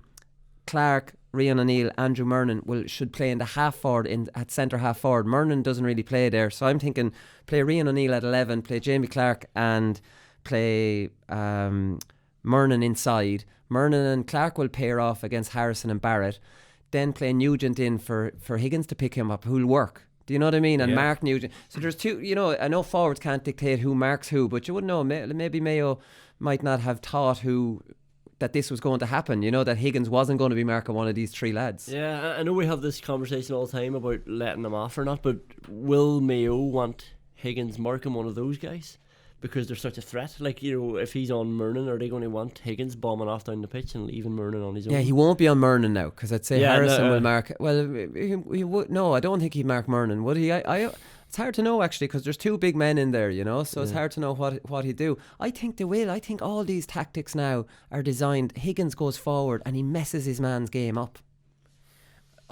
Clark, Rian O'Neill, Andrew Murnan, should play in the half forward, at centre half forward. Murnan doesn't really play there, so I'm thinking play Rian O'Neill at 11, play Jamie Clark and play Murnan inside. Murnan and Clark will pair off against Harrison and Barrett. Then play Nugent in for Higgins to pick him up, who'll work. Do you know what I mean? And Mark Nugent. So there's two, you know, I know forwards can't dictate who marks who, but you wouldn't know. Maybe Mayo might not have thought that this was going to happen, you know, that Higgins wasn't going to be marking one of these three lads. Yeah, I know we have this conversation all the time about letting them off or not, but will Mayo want Higgins marking one of those guys? Because they're such a threat. Like, you know, if he's on Murnan, are they going to want Higgins bombing off down the pitch and leaving Murnan on his own? Yeah, he won't be on Murnan now, because I'd say Harrison will mark. Well, he would. No, I don't think he'd mark Murnan, would he? It's hard to know, actually, because there's two big men in there, you know, so it's hard to know what he'd do. I think they will. I think all these tactics now are designed. Higgins goes forward and he messes his man's game up.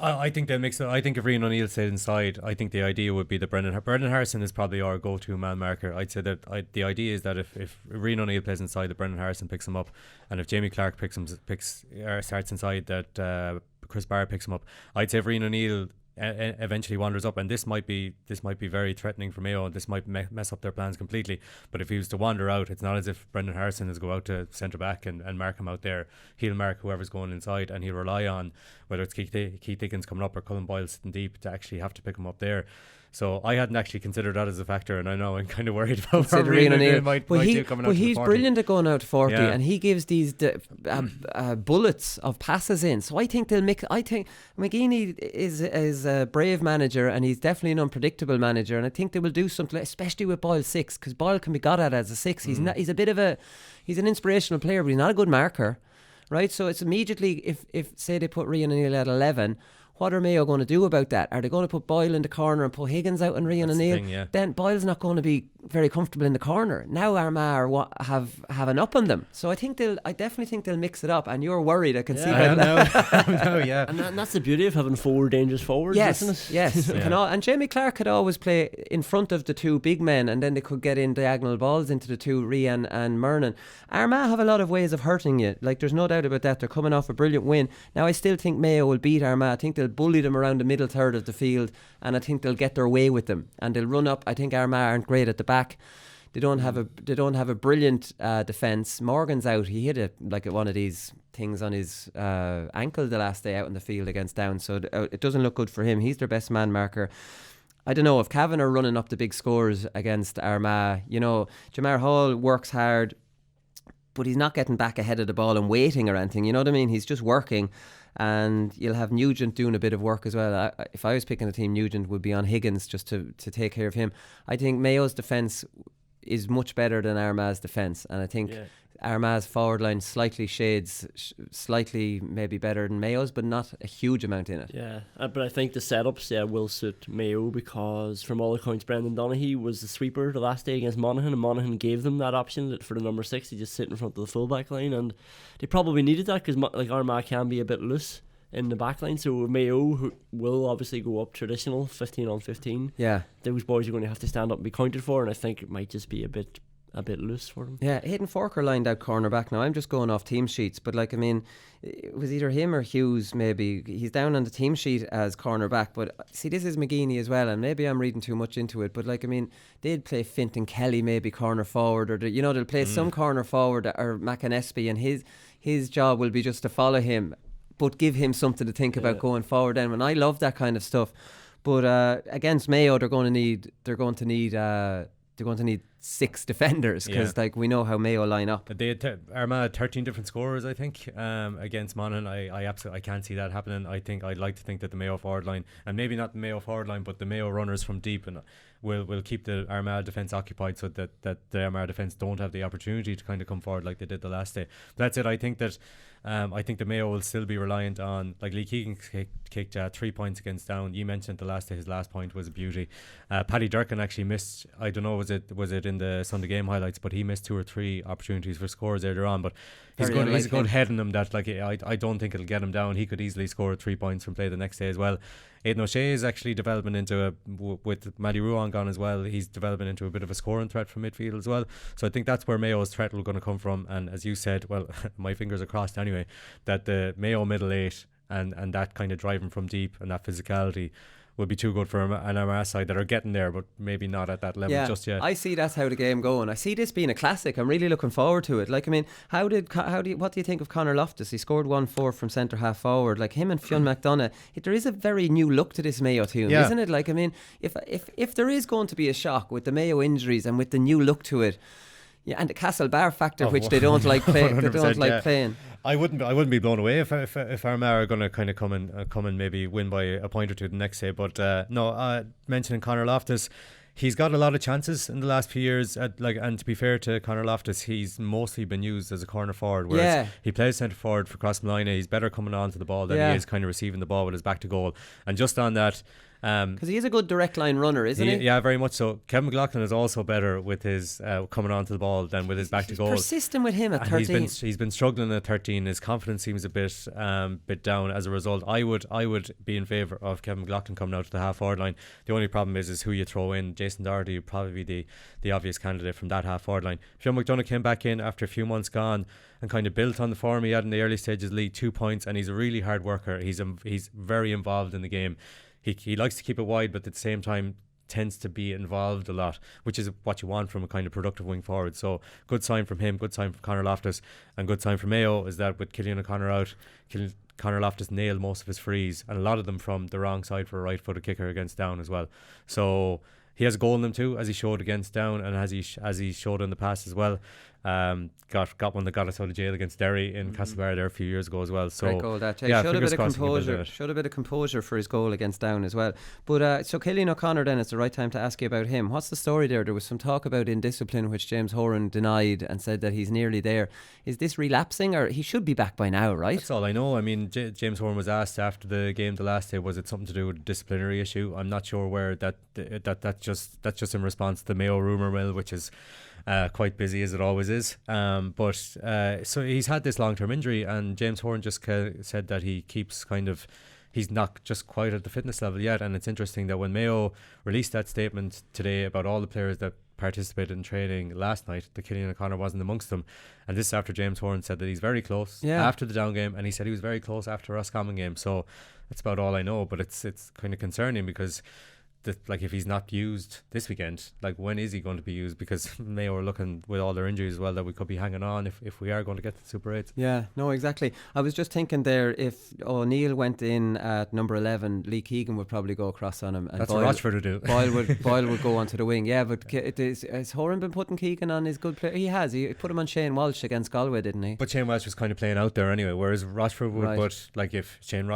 I think they'll mix it. I think if Rian O'Neill stayed inside, I think the idea would be that Brendan Harrison is probably our go-to man marker. I'd say that the idea is that if Rian O'Neill plays inside, that Brendan Harrison picks him up, and if Jamie Clark starts inside, that Chris Barrett picks him up. I'd say if Rian O'Neill eventually wanders up, and this might be very threatening for Mayo, and this might mess up their plans completely, but if he was to wander out, it's not as if Brendan Harrison is go out to centre back and mark him out there. He'll mark whoever's going inside, and he'll rely on whether it's Keith Higgins coming up or Colm Boyle sitting deep to actually have to pick him up there. So I hadn't actually considered that as a factor, and I know I'm kind of worried about what Rian O'Neill might do coming out to the 40. He's brilliant at going out to 40, and he gives these bullets of passes in. So I think they'll mix. I think McEntee is a brave manager, and he's definitely an unpredictable manager, and I think they will do something, especially with Boyle 6, because Boyle can be got at as a 6. He's not. He's an inspirational player, but he's not a good marker, right? So it's immediately if say they put Rian O'Neill at 11. What are Mayo going to do about that? Are they going to put Boyle in the corner and put Higgins out and Rian O'Neill? Then Boyle's not going to be very comfortable in the corner. Now Armagh have an up on them. So I definitely think they'll mix it up. And you're worried, I can see that. Yeah. And that's the beauty of having four dangerous forwards, isn't it? Yes. And Jamie Clark could always play in front of the two big men, and then they could get in diagonal balls into the two, Rian and Murnan. Armagh have a lot of ways of hurting you. Like, there's no doubt about that. They're coming off a brilliant win. Now, I still think Mayo will beat Armagh. I think they'll bully them around the middle third of the field, and I think they'll get their way with them, and they'll run up. I think Armagh aren't great at the back. They don't have a brilliant defence. Morgan's out. He hit one of these things on his ankle the last day out in the field against Down, so it doesn't look good for him. He's their best man marker. I don't know if Cavan are running up the big scores against Armagh. You know, Jamar Hall works hard, but he's not getting back ahead of the ball and waiting or anything. You know what I mean? He's just working. And you'll have Nugent doing a bit of work as well. If I was picking a team, Nugent would be on Higgins just to take care of him. I think Mayo's defence is much better than Armagh's defence, and I think Armagh's forward line slightly maybe better than Mayo's, but not a huge amount in it. Yeah, but I think the setups will suit Mayo, because from all accounts Brendan Doherty was the sweeper the last day against Monaghan, and Monaghan gave them that option for the number 6 to just sit in front of the full back line, and they probably needed that, because like Armagh can be a bit loose in the back line. So Mayo, who will obviously go up traditional 15 on 15, those boys are going to have to stand up and be counted for, and I think it might just be a bit a bit loose for them. Yeah, Hayden Forker lined out cornerback. Now I'm just going off team sheets, but like, I mean, it was either him or Hughes. Maybe he's down on the team sheet as cornerback, but see, this is McEntee as well, and maybe I'm reading too much into it. But like, I mean, they'd play Fintan Kelly maybe corner forward, or they'll play some corner forward, or McEntee, and his job will be just to follow him, but give him something to think about going forward. And I love that kind of stuff. But against Mayo, they're going to need 6 defenders, because like, we know how Mayo line up. They had Armagh had 13 different scorers, I think, against Monaghan. I absolutely can't see that happening. I'd like to think that the Mayo forward line, and maybe not the Mayo forward line, but the Mayo runners from deep, and will keep the Armagh defence occupied, so that the Armagh defence don't have the opportunity to kind of come forward like they did the last day. But that's it. I think that the Mayo will still be reliant on, like, Lee Keegan kicked 3 points against Down. You mentioned the last day, his last point was a beauty. Paddy Durkin actually missed, I don't know, was it in the Sunday game highlights, but he missed 2 or 3 opportunities for scores earlier on. But he's a good head in him that, like, I don't think it'll get him down. He could easily score 3 points from play the next day as well. Aidan O'Shea is actually developing into with Matty Ruan gone as well, he's developing into a bit of a scoring threat from midfield as well. So I think that's where Mayo's threat will going to come from. And as you said, well, my fingers are crossed anyway, that the Mayo middle 8 and that kind of driving from deep and that physicality would be too good for an Armagh side that are getting there, but maybe not at that level just yet. I see that's how the game going. I see this being a classic. I'm really looking forward to it. Like, I mean, what do you think of Conor Loftus? He scored 1-4 from centre half forward. Like, him and Fionn McDonough, there is a very new look to this Mayo team, isn't it? Like, I mean, if there is going to be a shock with the Mayo injuries and with the new look to it, and the Castle Bar factor, which they don't like playing. I wouldn't be blown away if Armagh are going to kind of come and maybe win by a point or two the next day. But mentioning Conor Loftus, he's got a lot of chances in the last few years. And to be fair to Conor Loftus, he's mostly been used as a corner forward, whereas he plays centre forward for Crossmolina. He's better coming on to the ball than he is kind of receiving the ball with his back to goal. And just on that, because he is a good direct line runner, isn't he? Yeah, very much so. Kevin McLaughlin is also better with his coming onto the ball than with his back to goal. Persistent with him at 13. He's been struggling at 13. His confidence seems a bit down as a result. I would be in favour of Kevin McLaughlin coming out to the half forward line. The only problem is who you throw in. Jason Doherty would probably be the obvious candidate from that half forward line. Fionn McDonough came back in after a few months gone and kind of built on the form he had in the early stages of the league. 2 points, and he's a really hard worker. He's very involved in the game. He likes to keep it wide, but at the same time tends to be involved a lot, which is what you want from a kind of productive wing forward. So good sign from him, good sign from Conor Loftus, and good sign from Mayo is that with Killian O'Connor out, Conor Loftus nailed most of his frees, and a lot of them from the wrong side for a right-footed kicker against Down as well. So he has a goal in them too, as he showed against Down, and as he showed in the past as well. Got one that got us out of jail against Derry in Castlebar there a few years ago as well. So great goal that. Showed a bit of composure. Showed a bit of composure for his goal against Down as well. But so Killian O'Connor, then it's the right time to ask you about him. What's the story there? There was some talk about indiscipline, which James Horan denied and said that he's nearly there. Is this relapsing, or he should be back by now, right? That's all I know. I mean, James Horan was asked after the game the last day, was it something to do with a disciplinary issue? I'm not sure where that's just in response to the Mayo rumour mill, which is quite busy as it always is. But so he's had this long-term injury, and James Horan just said that he's not just quite at the fitness level yet. And it's interesting that when Mayo released that statement today about all the players that participated in training last night, that Killian O'Connor wasn't amongst them, and this after James Horan said that he's very close after the Down game, and he said he was very close after Roscommon game. So that's about all I know, but it's kind of concerning, because like, if he's not used this weekend, like, when is he going to be used? Because Mayo are looking, with all their injuries as well, that we could be hanging on if we are going to get to the Super 8s. Yeah, no, exactly. I was just thinking there, if O'Neill went in at number 11, Lee Keegan would probably go across on him, and that's what Rochford would do. Boyle would go onto the wing. Yeah, but has Horan been putting Keegan on his good player? He has. He put him on Shane Walsh against Galway, didn't he? But Shane Welsh was kind of playing out there anyway, whereas Rochford would. Right. But like, if Shane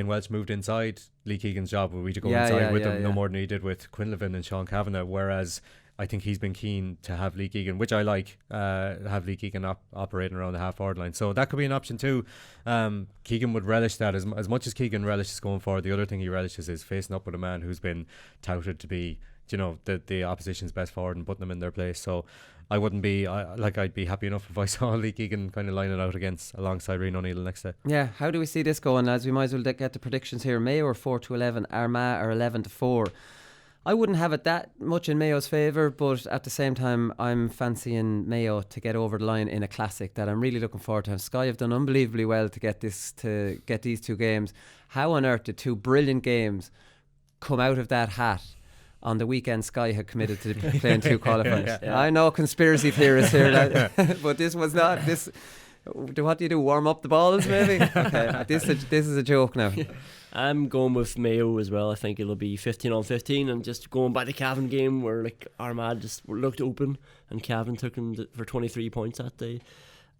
Welsh moved inside, Lee Keegan's job would be to go inside with him, no more than he did with Quinlivan and Sean Kavanagh, whereas I think he's been keen to have Lee Keegan, which I like, have Lee Keegan operating around the half-forward line. So that could be an option too. Keegan would relish that as much as Keegan relishes going forward. The other thing he relishes is facing up with a man who's been touted to be, the opposition's best forward and putting them in their place. So I wouldn't be I'd be happy enough if I saw Lee Keegan kind of lining out alongside Rian O'Neill the next day. Yeah, how do we see this going, lads? We might as well get the predictions here. Mayo are 4-11, Armagh are 11-4. I wouldn't have it that much in Mayo's favour, but at the same time, I'm fancying Mayo to get over the line in a classic that I'm really looking forward to. Sky have done unbelievably well to get these 2 games. How on earth did 2 brilliant games come out of that hat on the weekend Sky had committed to playing 2 qualifiers? Yeah. I know conspiracy theorists here, but this was not this. What do you do? Warm up the balls, maybe? Okay, this is a joke now. I'm going with Mayo as well. I think it'll be 15-15, and just going by the Cavan game where like Armagh just looked open and Cavan took them for 23 points that day.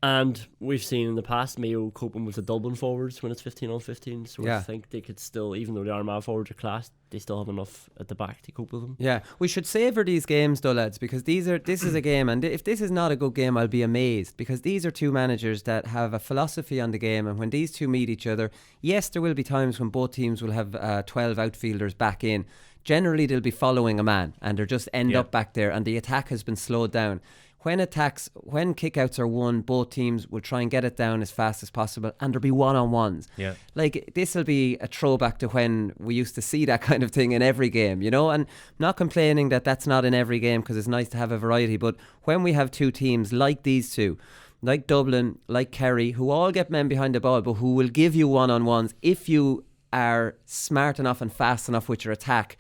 And we've seen in the past Mayo coping with the Dublin forwards when it's 15-15. So I think they could still, even though the Armagh forwards are class, they still have enough at the back to cope with them. Yeah, we should savour these games though, lads, because this is a game, and if this is not a good game, I'll be amazed, because these are 2 managers that have a philosophy on the game, and when these 2 meet each other, yes, there will be times when both teams will have 12 outfielders back in. Generally, they'll be following a man, and they'll just end up back there, and the attack has been slowed down. When kickouts are won, both teams will try and get it down as fast as possible, and there'll be one-on-ones. Yeah. Like, this will be a throwback to when we used to see that kind of thing in every game, you know? And I'm not complaining that that's not in every game, because it's nice to have a variety, but when we have 2 teams like these 2, like Dublin, like Kerry, who all get men behind the ball, but who will give you one-on-ones if you are smart enough and fast enough with your attack,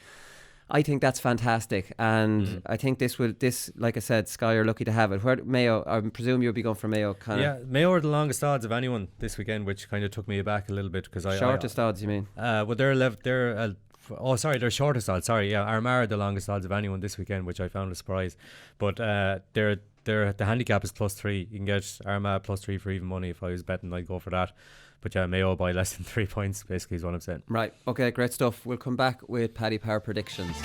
I think that's fantastic, and I think this, like I said, Sky are lucky to have it. Where Mayo, I presume you'll be going for Mayo, Conor. Yeah, Mayo are the longest odds of anyone this weekend, which kind of took me aback a little bit, because shortest odds, you mean? Well, they're shortest odds. Sorry, yeah, Armagh are the longest odds of anyone this weekend, which I found a surprise. But the handicap is +3. You can get Armagh +3 for even money. If I was betting, I'd go for that. But yeah, Mayo by less than 3 points, basically, is what I'm saying. Right, okay, great stuff. We'll come back with Paddy Power predictions.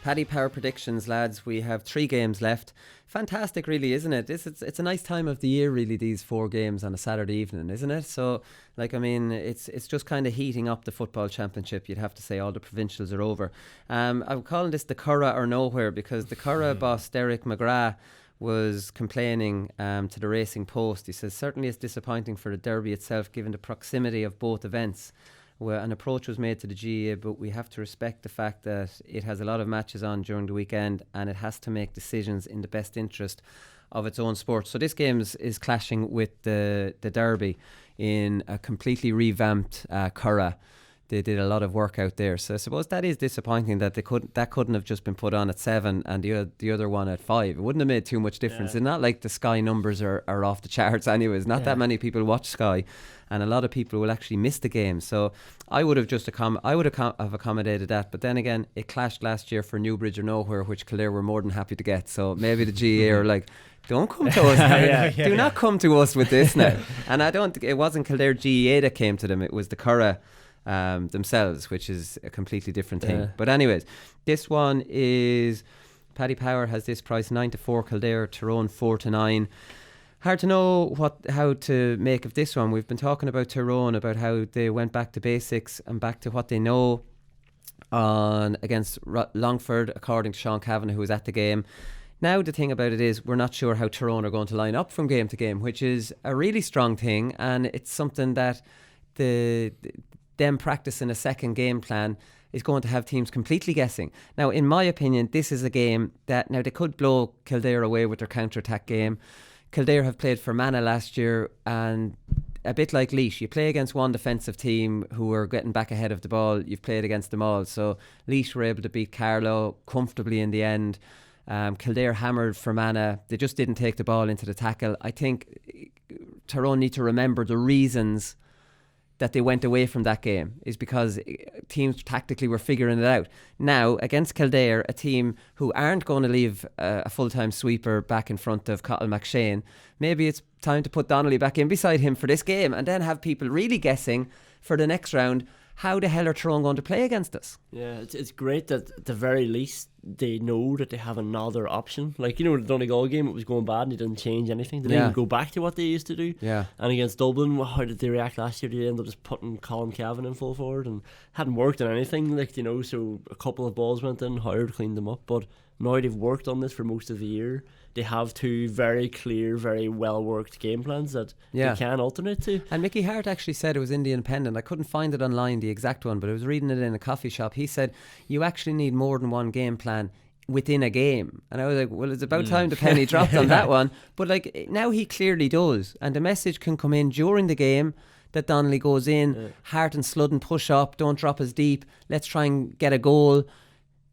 Paddy Power predictions, lads. We have 3 games left. Fantastic, really, isn't it? It's a nice time of the year, really, these 4 games on a Saturday evening, isn't it? So, like, I mean, it's just kind of heating up the football championship. You'd have to say all the provincials are over. I'm calling this the Curragh or Nowhere, because the Curragh boss, Derek McGrath, was complaining to the Racing Post. He says, certainly it's disappointing for the derby itself, given the proximity of both events. Well, an approach was made to the GAA, but we have to respect the fact that it has a lot of matches on during the weekend, and it has to make decisions in the best interest of its own sport. So this game is clashing with the derby in a completely revamped Curragh. They did a lot of work out there, so I suppose that is disappointing that couldn't have just been put on at 7 and the other one at 5. It wouldn't have made too much difference. It's not like the Sky numbers are off the charts anyways. Not that many people watch Sky, and a lot of people will actually miss the game. So I would have have accommodated that. But then again, it clashed last year for Newbridge or Nowhere, which Kildare were more than happy to get. So maybe the GAA are like, don't come to us. Do not come to us with this now. And I don't think it wasn't Kildare GAA that came to them. It was the Curragh themselves, which is a completely different thing. But anyways, this one is Paddy Power has this price 9-4 Kildare, Tyrone 4-9. Hard to know how to make of this one. We've been talking about Tyrone, about how they went back to basics and back to what they know against Longford, according to Sean Kavanagh, who was at the game. Now the thing about it is we're not sure how Tyrone are going to line up from game to game, which is a really strong thing, and it's something that them practicing a second game plan is going to have teams completely guessing. Now, in my opinion, this is a game that, now they could blow Kildare away with their counter-attack game. Kildare have played Fermanagh last year, and a bit like Laois, you play against one defensive team who are getting back ahead of the ball, you've played against them all. So Laois were able to beat Carlow comfortably in the end. Kildare hammered Fermanagh. They just didn't take the ball into the tackle. I think Tyrone need to remember the reasons that they went away from that game is because teams tactically were figuring it out. Now, against Kildare, a team who aren't going to leave a full-time sweeper back in front of Cottle McShane, maybe it's time to put Donnelly back in beside him for this game and then have people really guessing for the next round, how the hell are Tyrone going to play against us? Yeah, it's great that at the very least they know that they have another option. Like, you know, the Donegal game, it was going bad and they didn't change anything. They didn't even go back to what they used to do. Yeah. And against Dublin, how did they react last year? They ended up just putting Colm Cavan in full forward and hadn't worked on anything, like, you know, so a couple of balls went in, Howard cleaned them up. But Now they've worked on this for most of the year. They have 2 very clear, very well worked game plans that they can alternate to. And Mickey Hart actually said it was in the Independent. I couldn't find it online, the exact one, but I was reading it in a coffee shop. He said you actually need more than one game plan within a game. And I was like, well, it's about time the penny dropped on that one. But like now he clearly does. And the message can come in during the game that Donnelly goes in, Hart and Sludden push up, don't drop as deep, let's try and get a goal.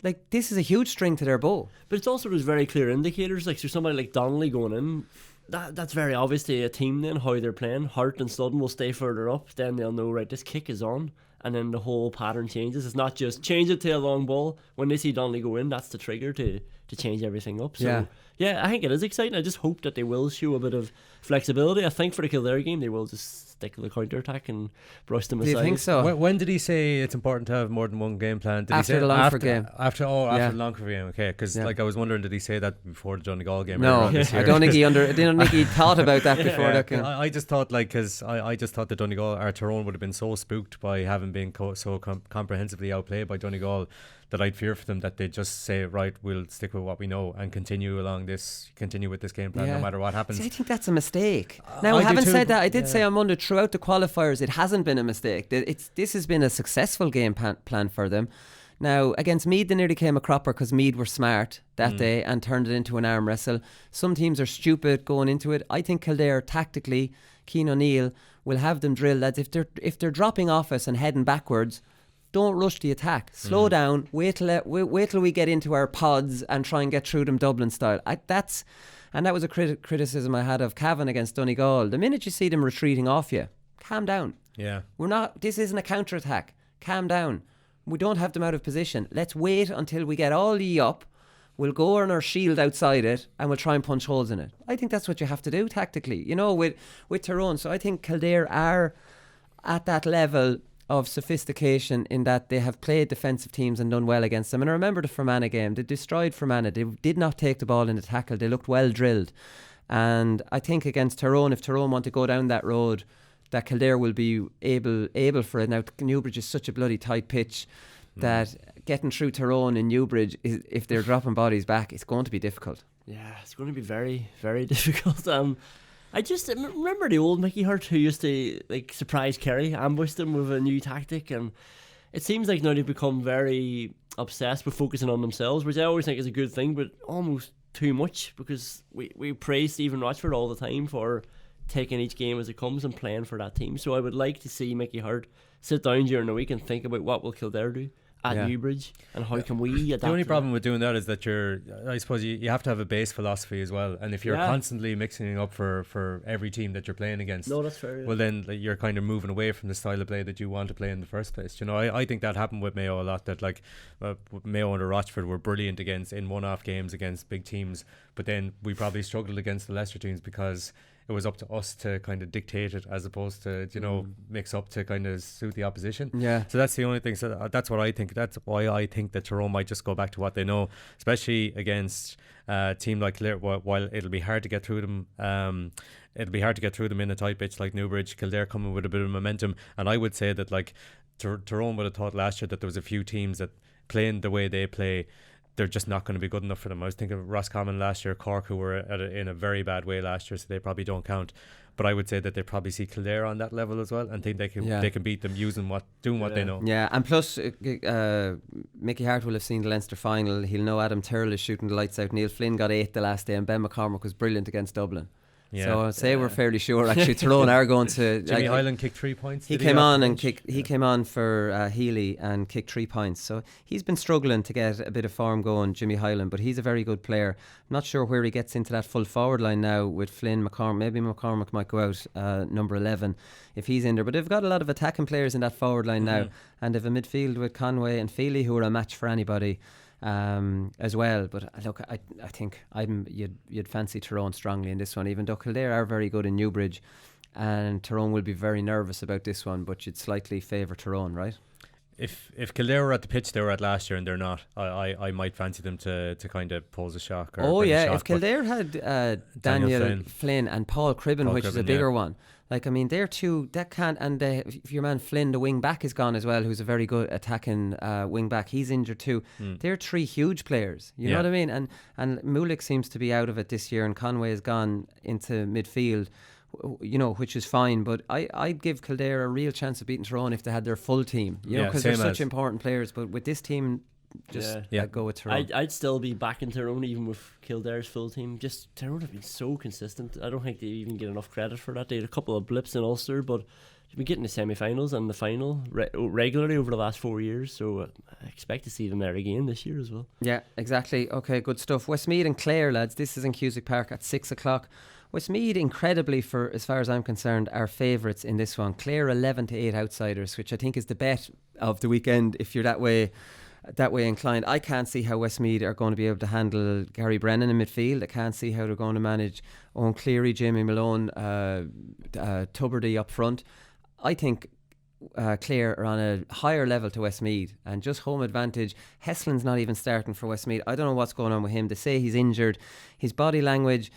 Like, this is a huge string to their bow. But it's also, there's very clear indicators. Like, so somebody like Donnelly going in, that's very obvious to a team then, how they're playing. Hart and Sludden will stay further up. Then they'll know, right, this kick is on. And then the whole pattern changes. It's not just change it to a long ball. When they see Donnelly go in, that's the trigger to change everything up. So, yeah, I think it is exciting. I just hope that they will show a bit of flexibility. I think for the Kildare game, they will just stick to the counter-attack and brush them aside. Do you think so? When did he say it's important to have more than one game plan? Did After he say the Longford game. After the Longford game, okay. Because like I was wondering, did he say that before the Donegal game? No, I don't think he thought about that before that game. I just thought, like, because I just thought that Donegal or Tyrone would have been so spooked by having been so comprehensively outplayed by Donegal that I'd fear for them that they'd just say, right, we'll stick with what we know and continue with this game plan no matter what happens. See, I think that's a mistake. Now, having said that, I did say on Monday, throughout the qualifiers, it hasn't been a mistake. This has been a successful game plan for them. Now, against Meath, they nearly came a cropper because Meath were smart that day and turned it into an arm wrestle. Some teams are stupid going into it. I think Kildare, tactically, Cian O'Neill will have them drill, lads. If they're dropping off us and heading backwards, don't rush the attack. Slow down. Wait till we get into our pods and try and get through them Dublin style. That was a criticism I had of Cavan against Donegal. The minute you see them retreating off you, calm down. Yeah. This isn't a counter attack. Calm down. We don't have them out of position. Let's wait until we get all ye up. We'll go on our shield outside it and we'll try and punch holes in it. I think that's what you have to do tactically, with Tyrone. So I think Kildare are at that level of sophistication in that they have played defensive teams and done well against them. And I remember the Fermanagh game. They destroyed Fermanagh. They did not take the ball in the tackle. They looked well drilled. And I think against Tyrone, if Tyrone want to go down that road, that Kildare will be able for it. Now, Newbridge is such a bloody tight pitch that getting through Tyrone in Newbridge, if they're dropping bodies back, it's going to be difficult. Yeah, it's going to be very, very difficult. I just remember the old Mickey Hart who used to surprise Kerry, ambush them with a new tactic, and it seems like now they've become very obsessed with focusing on themselves, which I always think is a good thing, but almost too much, because we praise Stephen Rochford all the time for taking each game as it comes and playing for that team. So I would like to see Mickey Hart sit down during the week and think about what will Kildare do at Newbridge and how can we adapt. The only problem with doing that is that I suppose you have to have a base philosophy as well, and if you're constantly mixing it up for every team that you're playing against, no, that's fair, well then you're kind of moving away from the style of play that you want to play in the first place. I think that happened with Mayo a lot, that Mayo under Rochford were brilliant in one-off games against big teams, but then we probably struggled against the lesser teams because it was up to us to kind of dictate it as opposed to mix up to kind of suit the opposition. Yeah. So that's the only thing. So that's what I think. That's why I think that Tyrone might just go back to what they know, especially against a team like Kildare. While it'll be hard to get through them, in a tight pitch like Newbridge. Kildare coming with a bit of momentum, and I would say that Tyrone would have thought last year that there was a few teams that playing the way they play, they're just not going to be good enough for them. I was thinking of Roscommon last year, Cork, who were in a very bad way last year, so they probably don't count. But I would say that they probably see Kildare on that level as well, and think they can beat them doing what they know. Yeah, and plus Mickey Hart will have seen the Leinster final. He'll know Adam Tyrrell is shooting the lights out. Neil Flynn got 8 the last day, and Ben McCormick was brilliant against Dublin. Yeah. So I'd say we're fairly sure actually Tyrone are going to. Jimmy Hyland kicked 3 points. He came on for Healy and kicked 3 points. So he's been struggling to get a bit of form going, Jimmy Hyland, but he's a very good player. I'm not sure where he gets into that full forward line now with Flynn, McCormick. Maybe McCormick might go out number 11 if he's in there. But they've got a lot of attacking players in that forward line now, and they've a midfield with Conway and Feely who are a match for anybody. As well, but look, I think you'd fancy Tyrone strongly in this one, even though Kildare are very good in Newbridge, and Tyrone will be very nervous about this one, but you'd slightly favour Tyrone, right? If Kildare were at the pitch they were at last year and they're not, I might fancy them to kind of pose a shock. If Kildare had Daniel Flynn and Paul Cribben, which is a bigger one, Like, I mean, they're two that can't. And if your man Flynn, the wing back, is gone as well, who's a very good attacking wing back. He's injured too. They're three huge players. You know what I mean? And Mulik seems to be out of it this year, and Conway has gone into midfield. You know, which is fine, but I'd give Kildare a real chance of beating Tyrone if they had their full team. You know, because they're such important players. But with this team, I'd go with Tyrone. I'd still be backing Tyrone even with Kildare's full team. Just Tyrone have been so consistent. I don't think they even get enough credit for that. They had a couple of blips in Ulster, but they've been getting the semi-finals and the final regularly over the last 4 years. So I expect to see them there again this year as well. Yeah, exactly. Okay, good stuff. Westmeath and Clare, lads. This is in Cusack Park at 6 o'clock. Westmeath, incredibly, for as far as I'm concerned, are favourites in this one. Clare 11-8 outsiders, which I think is the bet of the weekend if you're that way inclined. I can't see how Westmeath are going to be able to handle Gary Brennan in midfield. I can't see how they're going to manage Owen Cleary, Jamie Malone, Tuberty up front. I think Clare are on a higher level to Westmeath, and just home advantage. Heslin's not even starting for Westmeath. I don't know what's going on with him. They say he's injured. His body language,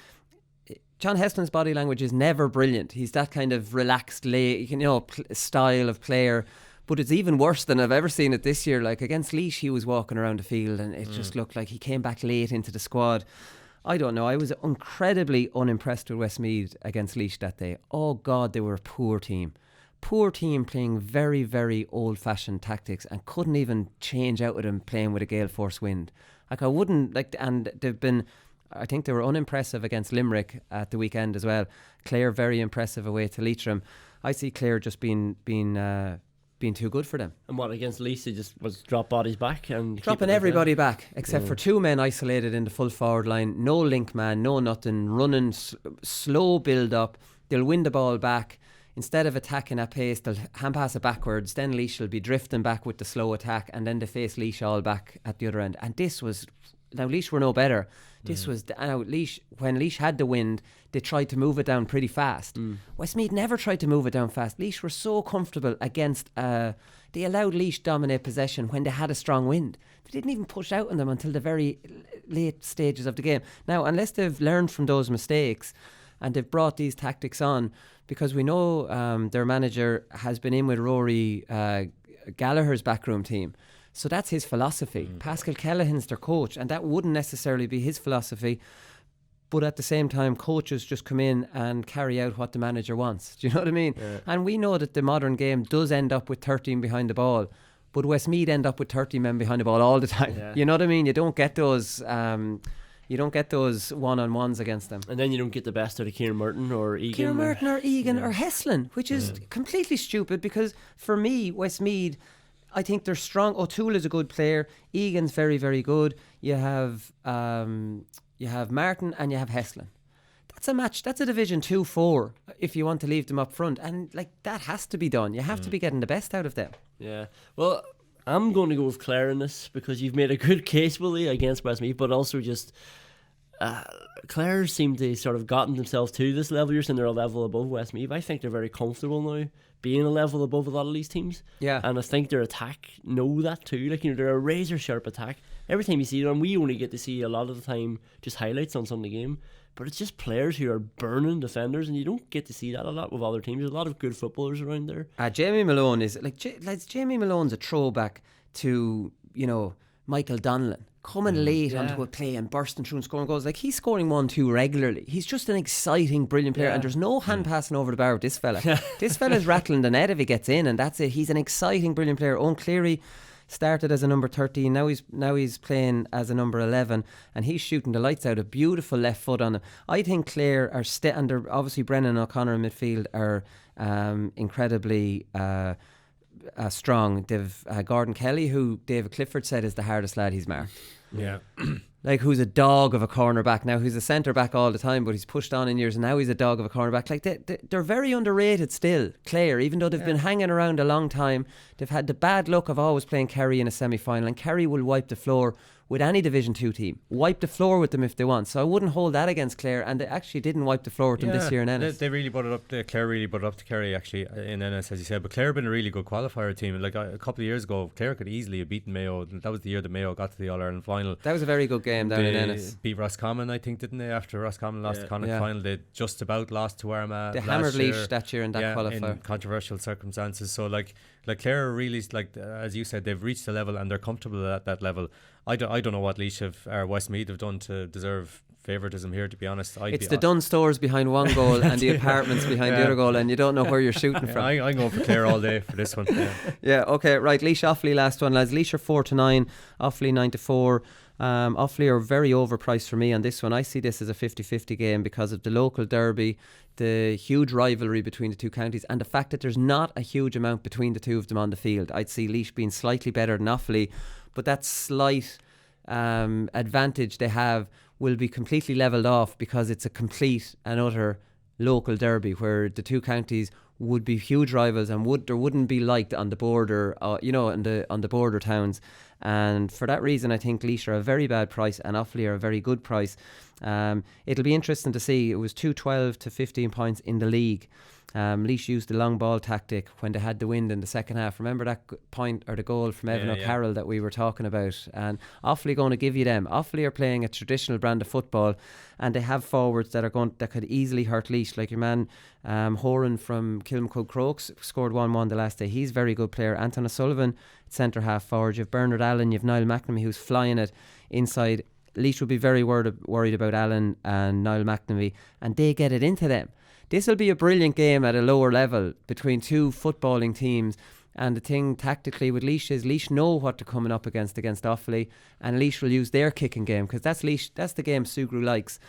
John Heslin's body language is never brilliant. He's that kind of relaxed, style of player. But it's even worse than I've ever seen it this year. Like against Laois, he was walking around the field and it just looked like he came back late into the squad. I don't know. I was incredibly unimpressed with Westmeath against Laois that day. Oh God, they were a poor team. Poor team playing very, very old-fashioned tactics and couldn't even change out of them playing with a gale force wind. Like I wouldn't like, and they've been. I think they were unimpressive against Limerick at the weekend as well. Clare very impressive away to Leitrim. I see Clare just being too good for them. And what, against Laois, he just was drop bodies back and dropping everybody back except for two men isolated in the full forward line. No link man, no nothing. Running slow build up. They'll win the ball back. Instead of attacking at pace, they'll hand pass it backwards. Then Laois will be drifting back with the slow attack, and then they face Laois all back at the other end. And this was. Now Laois were no better. This was Laois, when Laois had the wind, they tried to move it down pretty fast. Westmeath never tried to move it down fast. Laois were so comfortable against. They allowed Laois dominate possession when they had a strong wind. They didn't even push out on them until the very late stages of the game. Now, unless they've learned from those mistakes and they've brought these tactics on, because we know their manager has been in with Rory Gallagher's backroom team. So that's his philosophy. Pascal Kellahan's their coach, and that wouldn't necessarily be his philosophy. But at the same time, coaches just come in and carry out what the manager wants. Do you know what I mean? Yeah. And we know that the modern game does end up with 13 behind the ball, but Westmeath end up with 30 men behind the ball all the time. Yeah. You know what I mean? You don't get those. You don't get those one-on-ones against them. And then you don't get the best out of Kieran Merton or Egan. Kieran Merton or Egan or Heslin, which is completely stupid because for me, Westmeath, I think they're strong. O'Toole is a good player. Egan's very, very good. You have Martin and you have Heslin. That's a match. That's a Division 2-4 if you want to leave them up front. And like that has to be done. You have to be getting the best out of them. Yeah. Well, I'm going to go with Clare in this because you've made a good case, Willie, against Westmeath, but also just Clare seem to sort of gotten themselves to this level. You're saying they're a level above Westmeath. I think they're very comfortable now being a level above a lot of these teams. Yeah. And I think their attack know that too. Like, you know, they're a razor sharp attack. Every time you see them, we only get to see a lot of the time just highlights on Sunday game. But it's just players who are burning defenders, and you don't get to see that a lot with other teams. There's a lot of good footballers around there. Jamie Malone is like Jamie Malone's a throwback to, you know, Michael Donlan coming late onto a play and bursting through and scoring goals. Like, he's scoring 1-2 regularly. He's just an exciting, brilliant player, and there's no hand passing over the bar with this fella. This fella's rattling the net if he gets in, and that's it. He's an exciting, brilliant player. Owen Cleary started as a number 13, now he's playing as a number 11, and he's shooting the lights out. A beautiful left foot on him. I think Clare are and they're obviously Brennan and O'Connor in midfield are incredibly strong. They've Gordon Kelly, who David Clifford said is the hardest lad he's marked. Yeah. Like, who's a dog of a cornerback now. Who's a centre back all the time, but he's pushed on in years, and now he's a dog of a cornerback. Like, they're very underrated still, Clare, even though they've been hanging around a long time. They've had the bad luck of always playing Kerry in a semi-final, and Kerry will wipe the floor with any Division 2 team. Wipe the floor with them if they want. So I wouldn't hold that against Clare, and they actually didn't wipe the floor with them this year in Ennis. They really brought it up. Clare really brought it up to Kerry actually in Ennis, as you said. But Clare have been a really good qualifier team. Like a couple of years ago, Clare could easily have beaten Mayo. That was the year that Mayo got to the All-Ireland final. That was a very good game down in They Ennis. beat Roscommon, I think, didn't they? After Roscommon lost the Connacht Yeah. final, they just about lost to Armagh. They last hammered year. Laois that year in that qualifier. In controversial circumstances. So like Clare really, as you said, they've reached the level and they're comfortable at that level. I don't know what Laois or Westmeath have done to deserve favouritism here, to be honest. It's the Dunn stores behind one goal and the apartments behind the other goal, and you don't know where you're shooting from. I'm going for Clare all day for this one. Yeah, okay, right. Laois Offaly, last one, lads. Laois are 4-9, Offaly 9-4. Offaly are very overpriced for me on this one. I see this as a 50-50 game because of the local derby, the huge rivalry between the two counties, and the fact that there's not a huge amount between the two of them on the field. I'd see Laois being slightly better than Offaly, but that slight advantage they have will be completely levelled off because it's a complete and utter local derby where the two counties would be huge rivals and there wouldn't be liked on the border, on the border towns. And for that reason, I think Laois are a very bad price and Offaly are a very good price. It'll be interesting to see. It was 12 to 15 points in the league. Laois used the long ball tactic when they had the wind in the second half. Remember that point or the goal from Evan O'Carroll that we were talking about? And Offaly going to give you them. Offaly are playing a traditional brand of football, and they have forwards that could easily hurt Laois. Like your man Horan from Kilmacud Crokes scored 1-1 the last day. He's a very good player. Anton O'Sullivan, centre half forward. You've Bernard Allen. You've Niall McNamee who's flying it inside. Laois will be very worried about Allen and Niall McNamee, and they get it into them. This will be a brilliant game at a lower level between two footballing teams. And the thing tactically with Laois is Laois know what they're coming up against Offaly, and Laois will use their kicking game because that's Laois. That's the game Sugru likes.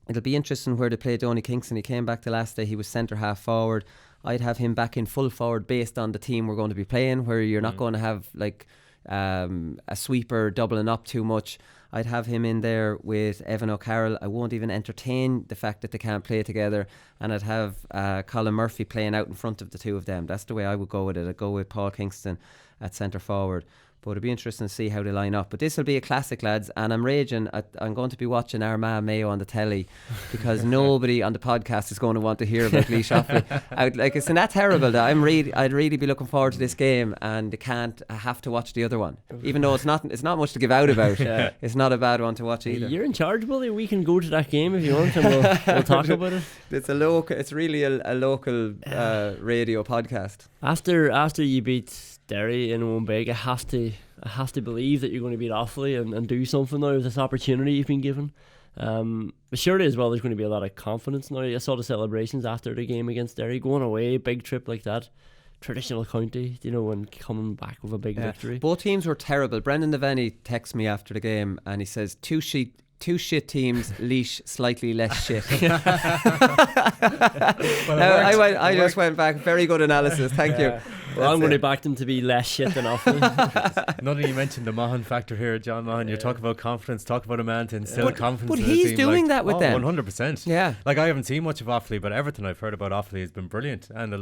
It'll be interesting where they play Donny Kingston. He came back the last day. He was centre half forward. I'd have him back in full forward based on the team we're going to be playing, where you're not going to have like a sweeper doubling up too much. I'd have him in there with Evan O'Carroll. I won't even entertain the fact that they can't play together. And I'd have Colin Murphy playing out in front of the two of them. That's the way I would go with it. I'd go with Paul Kingston at centre forward. But it'll be interesting to see how they line up. But this will be a classic, lads. And I'm raging. I'm going to be watching Armagh Mayo on the telly because nobody on the podcast is going to want to hear about Laois Offaly. Isn't that terrible? That I'd really be looking forward to this game, and I have to watch the other one, even though it's not much to give out about. It's not a bad one to watch either. You're in charge, Willie. We can go to that game if you want, and we'll talk about it. It's really a local radio podcast. After you beat Derry in one big, I have to believe that you're going to beat Offaly and do something now with this opportunity you've been given. But surely as well there's going to be a lot of confidence now. I saw the celebrations after the game against Derry, going away, big trip like that, traditional county, and coming back with a big victory. Both teams were terrible. Brendan Devaney texts me after the game and he says two shit teams, Laois slightly less shit. I just went back. Very good analysis. Thank you. Well, I'm going to back them to be less shit than Offaly. None of you mentioned the Mahan factor here, John Mahan. You talk about confidence, talk about a man to instill confidence. But in he's the team, doing that with them. 100%. Yeah. Like I haven't seen much of Offaly, but everything I've heard about Offaly has been brilliant. And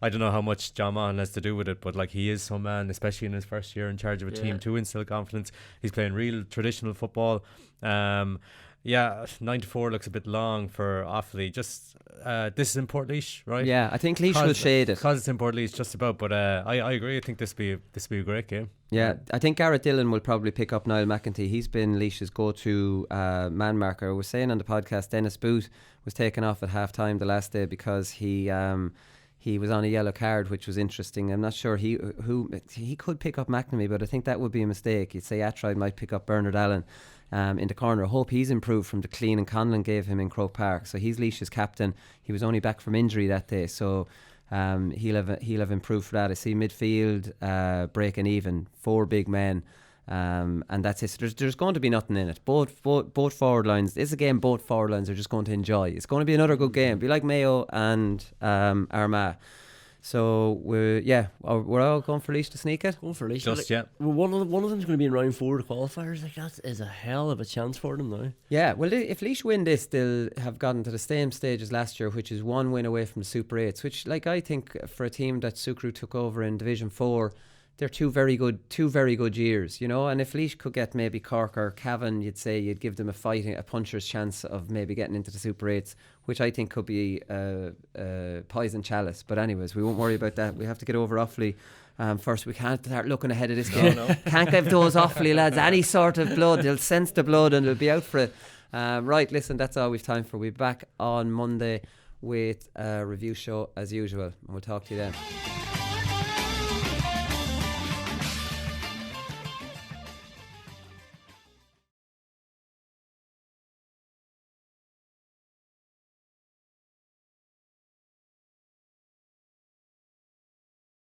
I don't know how much John Mahan has to do with it, but like he is some man, especially in his first year in charge of a team, to instill confidence. He's playing real traditional football. 9-4 looks a bit long for Offaly. Just this is in Port Laois, right? Yeah, I think Laois will shade it because it's in Port Laois, just about. But I agree. I think this be a great game. Yeah, I think Garrett Dillon will probably pick up Niall McEntee. He's been Laois's go-to man marker. I was saying on the podcast, Dennis Booth was taken off at half time the last day because he was on a yellow card, which was interesting. I'm not sure he could pick up McNamee, but I think that would be a mistake. You'd say Atroyd might pick up Bernard Allen in the corner. I hope he's improved from the clean Conlon gave him in Croke Park. So he's Laois's captain. He was only back from injury that day, so he'll have improved for that. I see midfield breaking even, 4 big men. And that's it. So there's going to be nothing in it. Both forward lines. This is a game both forward lines are just going to enjoy. It's going to be another good game. Be like Mayo and Armagh. So we're all going for Laois to sneak it. Going for Laois. Just yet. Well, one of them's going to be in round 4 of the qualifiers. Like that is a hell of a chance for them now. Yeah. Well, if Laois win this, they'll have gotten to the same stage as last year, which is 1 win away from the Super 8s. Which, like, I think for a team that Sucru took over in Division 4. they're two very good years, you know. And if Laois could get maybe Cork or Cavan, you'd say you'd give them a puncher's chance of maybe getting into the Super 8s, which I think could be poison chalice. But anyways, we won't worry about that. We have to get over Offaly first. We can't start looking ahead of this game. Can't give those Offaly lads any sort of blood. They'll sense the blood and they'll be out for it. Right, listen, that's all we've time for. We'll be back on Monday with a review show as usual, and we'll talk to you then.